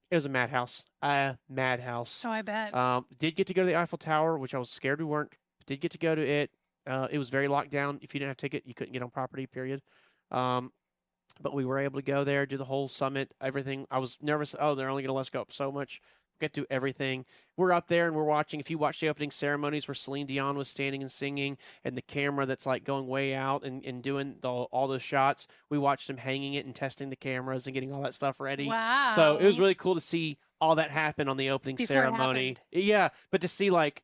[SPEAKER 1] It was a madhouse. Madhouse.
[SPEAKER 3] Oh, I bet.
[SPEAKER 1] Did get to go to the Eiffel Tower, which I was scared we weren't. Did get to go to it. It was very locked down. If you didn't have a ticket, you couldn't get on property, period. But we were able to go there, do the whole summit, everything. I was nervous. Oh, they're only going to let us go up so much. Get to do everything. We're up there and we're watching. If you watch the opening ceremonies where Celine Dion was standing and singing, and the camera that's like going way out and doing all those shots, we watched them hanging it and testing the cameras and getting all that stuff ready.
[SPEAKER 3] Wow.
[SPEAKER 1] So it was really cool to see all that happen on the opening
[SPEAKER 3] Before it
[SPEAKER 1] ceremony.
[SPEAKER 3] happened.
[SPEAKER 1] Yeah, but to see like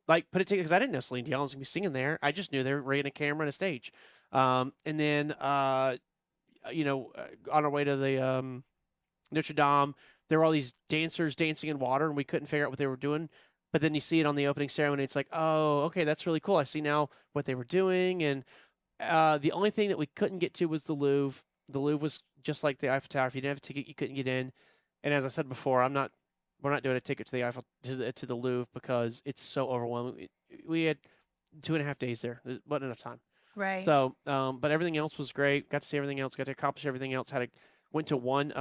[SPEAKER 1] put it together, because I didn't know Celine Dion was gonna be singing there. I just knew they were running a camera and a stage. And then on our way to the Notre Dame, there were all these dancers dancing in water, and we couldn't figure out what they were doing. But then you see it on the opening ceremony. It's like, oh, okay, that's really cool. I see now what they were doing. And the only thing that we couldn't get to was the Louvre. The Louvre was just like the Eiffel Tower. If you didn't have a ticket, you couldn't get in. And as I said before, we're not doing a ticket to the to the Louvre because it's so overwhelming. We had 2.5 days there. There wasn't enough time.
[SPEAKER 3] Right.
[SPEAKER 1] So, but everything else was great. Got to see everything else. Got to accomplish everything else. Went to one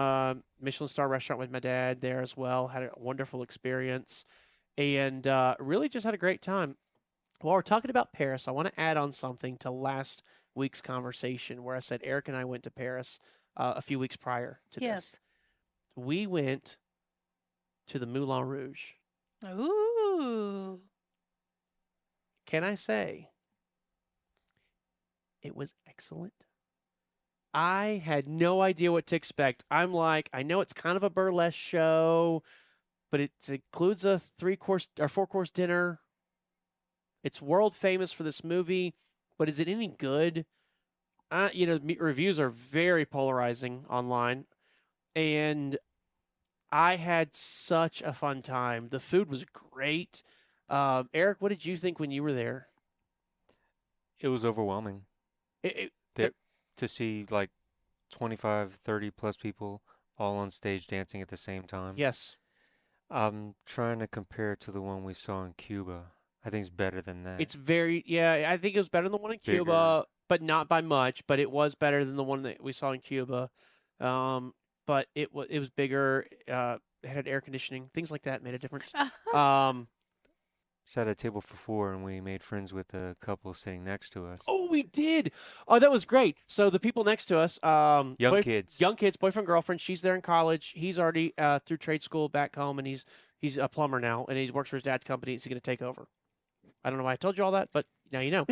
[SPEAKER 1] Michelin star restaurant with my dad there as well. Had a wonderful experience, and really just had a great time. While we're talking about Paris, I want to add on something to last week's conversation where I said Eric and I went to Paris a few weeks prior to this.
[SPEAKER 3] Yes.
[SPEAKER 1] We went to the Moulin Rouge.
[SPEAKER 3] Ooh.
[SPEAKER 1] Can I say it was excellent? I had no idea what to expect. I'm like, I know it's kind of a burlesque show, but it includes a 3-course or 4-course dinner. It's world famous for this movie, but is it any good? Reviews are very polarizing online, and I had such a fun time. The food was great. Eric, what did you think when you were there?
[SPEAKER 4] It was overwhelming to see like 25, 30 plus people all on stage dancing at the same time.
[SPEAKER 1] Yes.
[SPEAKER 4] I'm trying to compare it to the one we saw in Cuba. I think it's better than that.
[SPEAKER 1] I think it was better than the one in Cuba, but not by much, but it was better than the one that we saw in Cuba. But it was bigger, it had air conditioning, things like that made a difference.
[SPEAKER 4] Sat at a table for 4, and we made friends with a couple sitting next to us.
[SPEAKER 1] Oh, we did. Oh, that was great. So the people next to us,
[SPEAKER 4] Young kids,
[SPEAKER 1] boyfriend, girlfriend. She's there in college. He's already through trade school back home, and he's a plumber now, and he works for his dad's company. He's going to take over. I don't know why I told you all that, but now you know.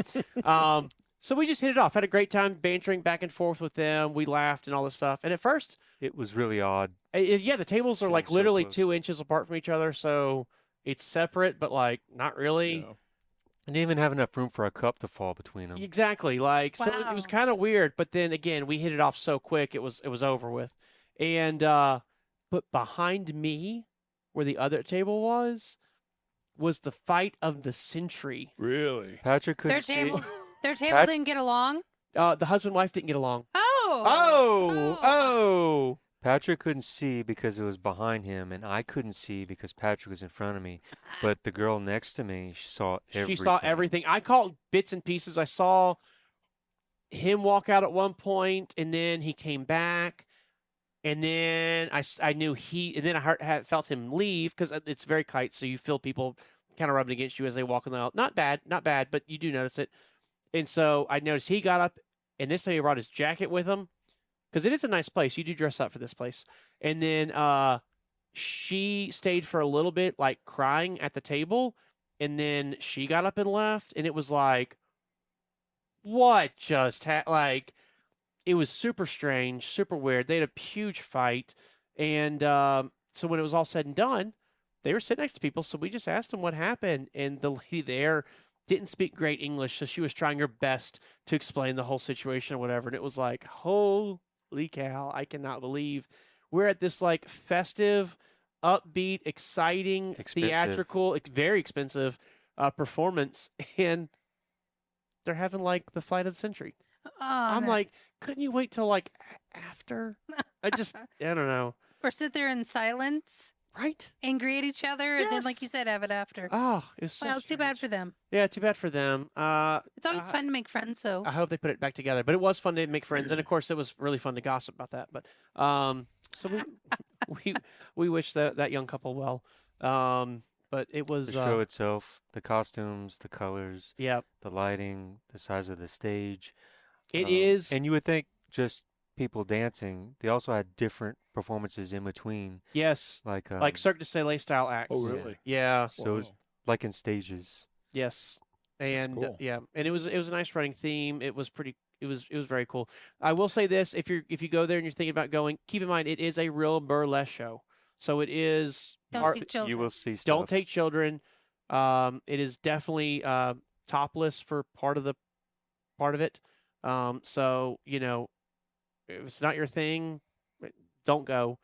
[SPEAKER 1] So we just hit it off. Had a great time bantering back and forth with them. We laughed and all this stuff. And at first,
[SPEAKER 4] it was really odd.
[SPEAKER 1] Yeah, the tables are like
[SPEAKER 4] So
[SPEAKER 1] literally
[SPEAKER 4] close.
[SPEAKER 1] 2 inches apart from each other, so it's separate, but like not really.
[SPEAKER 2] Yeah.
[SPEAKER 4] And didn't even have enough room for a cup to fall between them.
[SPEAKER 1] Exactly. So it was
[SPEAKER 3] Wow.
[SPEAKER 1] kind of weird, but then again, we hit it off so quick it was over with. And but behind me, where the other table was the fight of the century.
[SPEAKER 2] Really?
[SPEAKER 4] Patrick couldn't
[SPEAKER 3] Their
[SPEAKER 4] see.
[SPEAKER 3] table, their table
[SPEAKER 4] Pat-
[SPEAKER 3] didn't get along.
[SPEAKER 1] The husband and wife didn't get along.
[SPEAKER 3] Oh.
[SPEAKER 4] Patrick couldn't see because it was behind him, and I couldn't see because Patrick was in front of me. But the girl next to me saw everything.
[SPEAKER 1] She saw everything. I caught bits and pieces. I saw him walk out at one point, and then he came back, and then I knew and then I felt him leave because it's very kite, so you feel people kind of rubbing against you as they walk in the aisle. Not bad, but you do notice it. And so I noticed he got up, and this time he brought his jacket with him because it is a nice place. You do dress up for this place. And then she stayed for a little bit, like crying at the table, and then she got up and left, and it was like, what just like, it was super strange, super weird. They had a huge fight, and so when it was all said and done, they were sitting next to people, so we just asked them what happened, and the lady there didn't speak great English, so she was trying her best to explain the whole situation or whatever, and it was like, holy holy cow, I cannot believe we're at this like festive, upbeat, exciting,
[SPEAKER 4] Expensive.
[SPEAKER 1] theatrical, very expensive performance, and they're having like the flight of the century.
[SPEAKER 3] Oh,
[SPEAKER 1] I'm
[SPEAKER 3] that-
[SPEAKER 1] like, couldn't you wait till like after? I don't know.
[SPEAKER 3] or sit there in silence,
[SPEAKER 1] Right?
[SPEAKER 3] angry at each other, and then, like you
[SPEAKER 1] Yes.
[SPEAKER 3] said, have it after.
[SPEAKER 1] Oh, it was so
[SPEAKER 3] Well, too bad
[SPEAKER 1] strange.
[SPEAKER 3] for them.
[SPEAKER 1] Yeah, too bad for them.
[SPEAKER 3] It's always fun to make friends, though.
[SPEAKER 1] I hope they put it back together. But it was fun to make friends, and of course, it was really fun to gossip about that. But so we wish that young couple well. But it was
[SPEAKER 4] The show itself, the costumes, the colors,
[SPEAKER 1] yeah,
[SPEAKER 4] the lighting, the size of the stage.
[SPEAKER 1] it is.
[SPEAKER 4] And you would think just people dancing. They also had different performances in between,
[SPEAKER 1] Yes,
[SPEAKER 4] like
[SPEAKER 1] like Cirque du Soleil style acts.
[SPEAKER 2] Oh, really?
[SPEAKER 1] Yeah.
[SPEAKER 4] so it was
[SPEAKER 2] Wow.
[SPEAKER 4] like in stages.
[SPEAKER 1] Yes. And
[SPEAKER 2] cool.
[SPEAKER 1] yeah, and it was a nice running theme. It was pretty. It was very cool. I will say this: if you go there and you're thinking about going, keep in mind it is a real burlesque show. So it is.
[SPEAKER 3] Don't take children.
[SPEAKER 4] You will see stuff.
[SPEAKER 1] Don't take children. It is definitely topless for part of it. So if it's not your thing, don't go.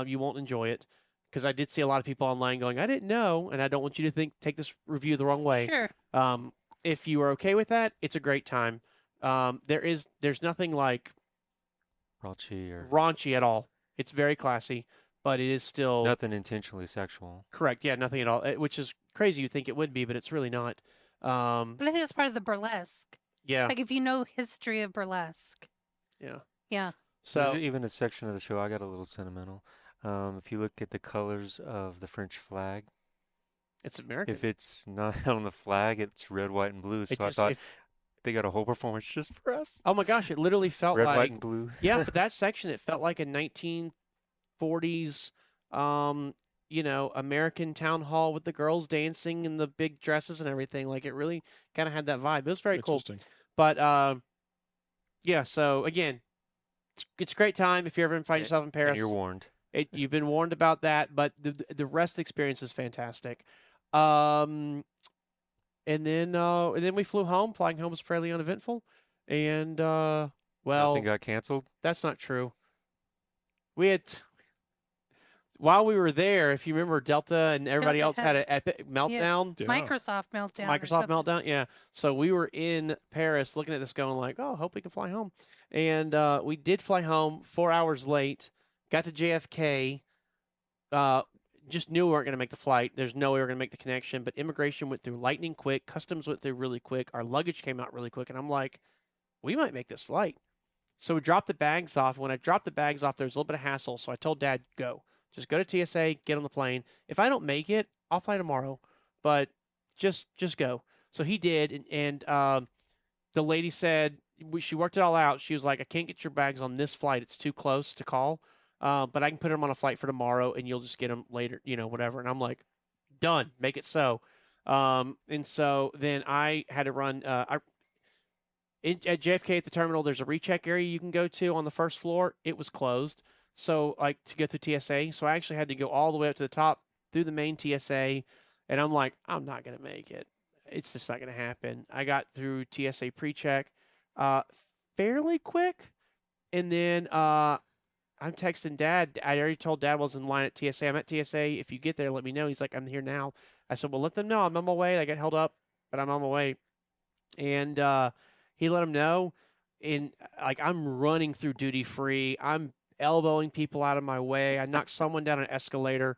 [SPEAKER 1] You won't enjoy it. Because I did see a lot of people online going, I didn't know, and I don't want you to take this review the wrong way.
[SPEAKER 3] Sure.
[SPEAKER 1] If you are okay with that, it's a great time. There's nothing like
[SPEAKER 4] raunchy or
[SPEAKER 1] raunchy at all. It's very classy, but it is still
[SPEAKER 4] nothing intentionally sexual.
[SPEAKER 1] correct. Yeah, nothing at all. Which is crazy. You think it would be, but it's really not.
[SPEAKER 3] But I think that's part of the burlesque.
[SPEAKER 1] Yeah,
[SPEAKER 3] Like, if you know history of burlesque.
[SPEAKER 1] yeah.
[SPEAKER 3] Yeah.
[SPEAKER 1] So
[SPEAKER 4] Even a section of the show, I got a little sentimental. If you look at the colors of the French flag,
[SPEAKER 1] it's American.
[SPEAKER 4] if it's not on the flag, it's red, white, and blue. So
[SPEAKER 1] It
[SPEAKER 4] I
[SPEAKER 1] just-
[SPEAKER 4] thought
[SPEAKER 1] if-
[SPEAKER 4] they got a whole performance just for us.
[SPEAKER 1] oh my gosh, it literally felt
[SPEAKER 4] Red,
[SPEAKER 1] like
[SPEAKER 4] white, and blue.
[SPEAKER 1] yeah, for that section, it felt like a 1940s, American town hall with the girls dancing in the big dresses and everything. Like it really kind of had that vibe. It was very cool.
[SPEAKER 2] Interesting.
[SPEAKER 1] But yeah. So again, it's a great time if you ever find yourself in
[SPEAKER 4] And
[SPEAKER 1] Paris.
[SPEAKER 4] you're warned.
[SPEAKER 1] You've been warned about that, but the rest of the experience is fantastic. And then we flew home. Flying home was fairly uneventful, and well,
[SPEAKER 4] Nothing got canceled.
[SPEAKER 1] that's not true. We had, while we were there, if you remember, Delta and everybody else
[SPEAKER 3] Delta
[SPEAKER 1] had an epic meltdown.
[SPEAKER 2] Yeah.
[SPEAKER 3] Microsoft meltdown. or
[SPEAKER 1] Microsoft
[SPEAKER 3] something.
[SPEAKER 1] meltdown, yeah. So we were in Paris looking at this going like, oh, hope we can fly home. And we did fly home 4 hours late, got to JFK, just knew we weren't going to make the flight. There's no way we were going to make the connection, but immigration went through lightning quick. Customs went through really quick. Our luggage came out really quick. And I'm like, we might make this flight. So we dropped the bags off. When I dropped the bags off, there was a little bit of hassle. So I told Dad, go. Just go to TSA, get on the plane. If I don't make it, I'll fly tomorrow. But just go. So he did. And the lady said, she worked it all out. She was like, I can't get your bags on this flight. It's too close to call. But I can put them on a flight for tomorrow, and you'll just get them later, whatever. And I'm like, done. Make it so. And so then I had to run. At JFK at the terminal, there's a recheck area you can go to on the first floor. It was closed. So, like, to go through TSA. So I actually had to go all the way up to the top through the main TSA. And I'm like, I'm not going to make it. It's just not going to happen. I got through TSA pre-check fairly quick. And then I'm texting Dad. I already told Dad I was in line at TSA. I'm at TSA. If you get there, let me know. He's like, I'm here now. I said, well, let them know I'm on my way. I got held up, but I'm on my way. And he let him know. And like I'm running through duty free. I'm elbowing people out of my way. I knocked someone down an escalator.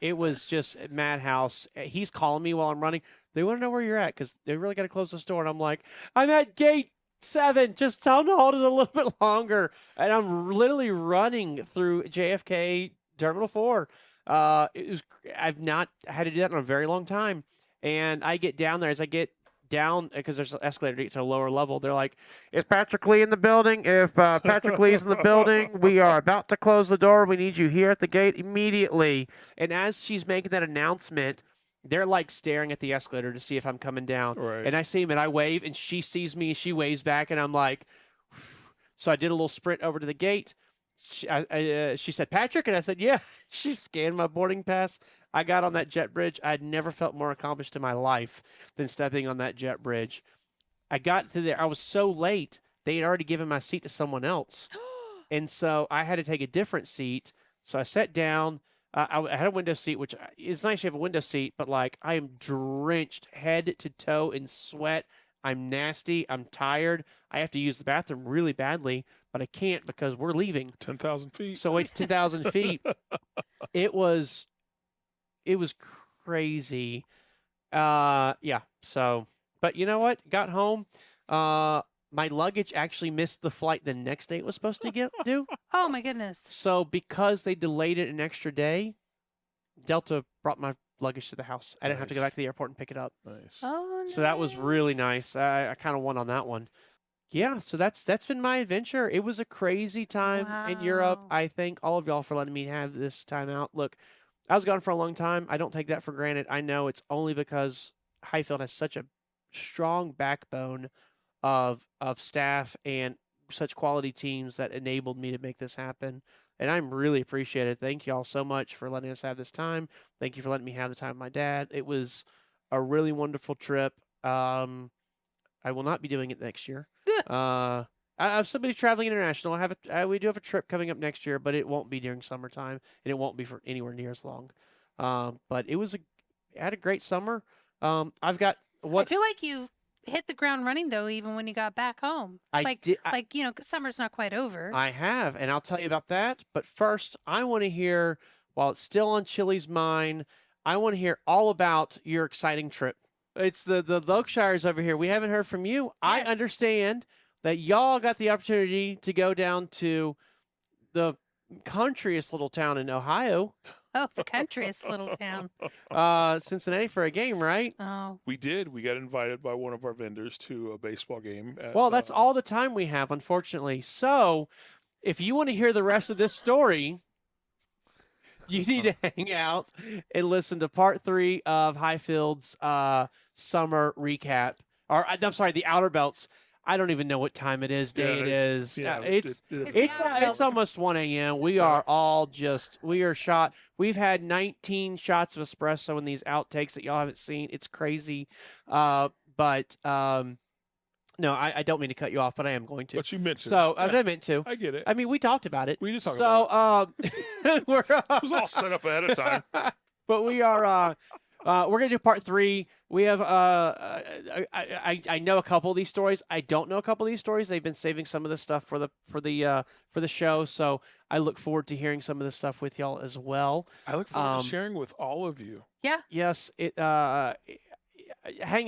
[SPEAKER 1] It was just a madhouse. He's calling me while I'm running. They want to know where you're at because they really got to close this door. And I'm like, I'm at gate 7. Just tell them to hold it a little bit longer. And I'm literally running through JFK Terminal 4. I've not had to do that in a very long time. And I get down there. As I get down, because there's an escalator to get to a lower level, they're like, is Patrick Lee in the building? If Patrick Lee's in the building, we are about to close the door. We need you here at the gate immediately. And as she's making that announcement, they're like staring at the escalator to see if I'm coming down.
[SPEAKER 2] Right.
[SPEAKER 1] And I see him and I wave, and she sees me, she waves back, and I'm like, so I did a little sprint over to the gate. She said, Patrick? And I said, yeah. She scanned my boarding pass. I got on that jet bridge. I'd never felt more accomplished in my life than stepping on that jet bridge. I got to there. I was so late they had already given my seat to someone else. And so I had to take a different seat. So I sat down. I had a window seat, which is nice to have a window seat, but like I am drenched head to toe in sweat. I'm nasty. I'm tired. I have to use the bathroom really badly, but I can't because we're leaving.
[SPEAKER 2] 10,000 feet.
[SPEAKER 1] So wait 10,000 feet. It was crazy. Yeah. So, but you know what? Got home. My luggage actually missed the flight the next day it was supposed to do.
[SPEAKER 3] Oh my goodness.
[SPEAKER 1] So because they delayed it an extra day, Delta brought my luggage to the house. I didn't have to go
[SPEAKER 2] Nice.
[SPEAKER 1] back to the airport and pick it up.
[SPEAKER 2] Nice.
[SPEAKER 3] Oh,
[SPEAKER 1] So that was really nice. I kind of won on that one. Yeah, so that's been my adventure. It was a crazy time in Europe.
[SPEAKER 3] Wow.
[SPEAKER 1] I thank all of y'all for letting me have this time out. Look, I was gone for a long time. I don't take that for granted. I know it's only because Hyfield has such a strong backbone of staff and such quality teams that enabled me to make this happen. And I'm really appreciative. Thank you all so much for letting us have this time. Thank you for letting me have the time with my dad. It was a really wonderful trip. I will not be doing it next year. I have somebody traveling international. We do have a trip coming up next year, but it won't be during summertime, and it won't be for anywhere near as long. But I had a great summer. I've got
[SPEAKER 3] I feel like you hit the ground running though, even when you got back home.
[SPEAKER 1] I did.
[SPEAKER 3] 'Cause summer's not quite over.
[SPEAKER 1] I have, and I'll tell you about that. But first, I want to hear, while it's still on Chili's mind, I want to hear all about your exciting trip. It's the Lokeshires over here. We haven't heard from you. I
[SPEAKER 3] Yes.
[SPEAKER 1] understand that y'all got the opportunity to go down to the countryest little town in Ohio,
[SPEAKER 3] Oh, the countryest little town.
[SPEAKER 1] Cincinnati, for a game, right?
[SPEAKER 3] Oh,
[SPEAKER 2] We did. We got invited by one of our vendors to a baseball game. At,
[SPEAKER 1] Well, that's all the time we have, unfortunately. So, if you want to hear the rest of this story, you need to hang out and listen to part 3 of Hyfield's summer recap. Or, I'm sorry, the Outer Belts. I don't even know what time it is, day it is.
[SPEAKER 2] Yeah,
[SPEAKER 1] It's
[SPEAKER 3] the Outer Belts.
[SPEAKER 1] almost 1 a.m. We are we are shot. We've had 19 shots of espresso in these outtakes that y'all haven't seen. It's crazy. No, I don't mean to cut you off, but I am going to.
[SPEAKER 2] But you mentioned.
[SPEAKER 1] So,
[SPEAKER 2] yeah,
[SPEAKER 1] I meant to.
[SPEAKER 2] I get it.
[SPEAKER 1] I mean, we talked about it.
[SPEAKER 2] We did talk
[SPEAKER 1] so,
[SPEAKER 2] about
[SPEAKER 1] we're
[SPEAKER 2] it was all set up ahead of time.
[SPEAKER 1] but we are we're gonna do part 3. We have I know a couple of these stories. I don't know a couple of these stories. They've been saving some of the stuff for the show. So I look forward to hearing some of this stuff with y'all as well.
[SPEAKER 2] I look forward to sharing with all of you.
[SPEAKER 1] Yes, hang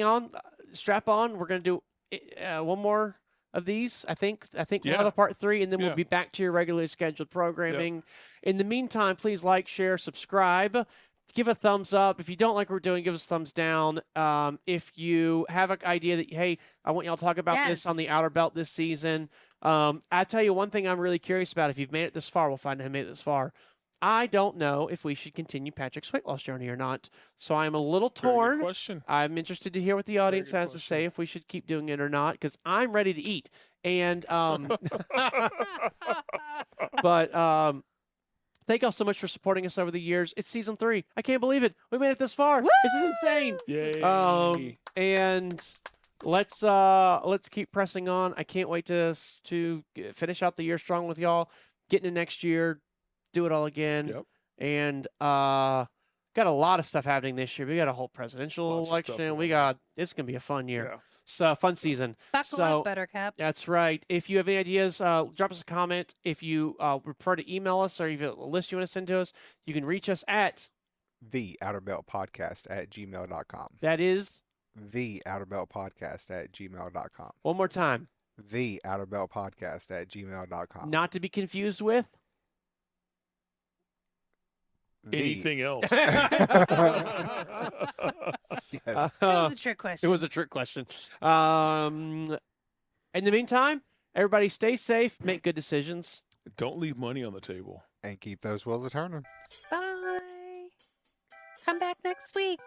[SPEAKER 1] on, strap on. We're gonna do one more of these. I think we'll
[SPEAKER 2] Yeah.
[SPEAKER 1] have a part 3, and then we'll
[SPEAKER 2] Yeah.
[SPEAKER 1] be back to your regularly scheduled programming. In the meantime, please like, share, subscribe. Give a thumbs up. If you don't like what we're doing, give us a thumbs down. If you have an idea that, hey, I want y'all to talk about this
[SPEAKER 3] Yes.
[SPEAKER 1] on the Outer Belt this season. I tell you one thing I'm really curious about. If you've made it this far, we'll find out who made it this far. I don't know if we should continue Patrick's weight loss journey or not. So I'm a little
[SPEAKER 2] Very good
[SPEAKER 1] torn.
[SPEAKER 2] question.
[SPEAKER 1] I'm interested to hear what the audience
[SPEAKER 2] good
[SPEAKER 1] has to say,
[SPEAKER 2] question.
[SPEAKER 1] if we should keep doing it or not, because I'm ready to eat. And but thank y'all so much for supporting us over the years. It's season 3. I can't believe it. We made it this far. This is insane.
[SPEAKER 2] Yay.
[SPEAKER 1] And let's keep pressing on. I can't wait to finish out the year strong with y'all. Get into next year, do it all again.
[SPEAKER 2] Yep.
[SPEAKER 1] And got a lot of stuff happening this year. We got a whole presidential
[SPEAKER 2] Lots of stuff
[SPEAKER 1] election.
[SPEAKER 2] going
[SPEAKER 1] It's gonna be a fun year.
[SPEAKER 2] Yeah.
[SPEAKER 1] So fun season.
[SPEAKER 3] buckle
[SPEAKER 1] So-
[SPEAKER 3] up, Buttercup.
[SPEAKER 1] That's right. If you have any ideas, drop us a comment. If you prefer to email us, or you have a list you want to send to us, you can reach us at
[SPEAKER 5] theouterbeltpodcast@gmail.com.
[SPEAKER 1] that is
[SPEAKER 5] theouterbeltpodcast@gmail.com.
[SPEAKER 1] one more time,
[SPEAKER 5] theouterbeltpodcast@gmail.com.
[SPEAKER 1] not to be confused with.
[SPEAKER 2] Anything else?
[SPEAKER 5] Yes.
[SPEAKER 3] That was a trick question.
[SPEAKER 1] It was a trick question. In the meantime, everybody stay safe, make good decisions.
[SPEAKER 2] Don't leave money on the table.
[SPEAKER 5] And keep those wheels a turning.
[SPEAKER 3] Bye. Come back next week.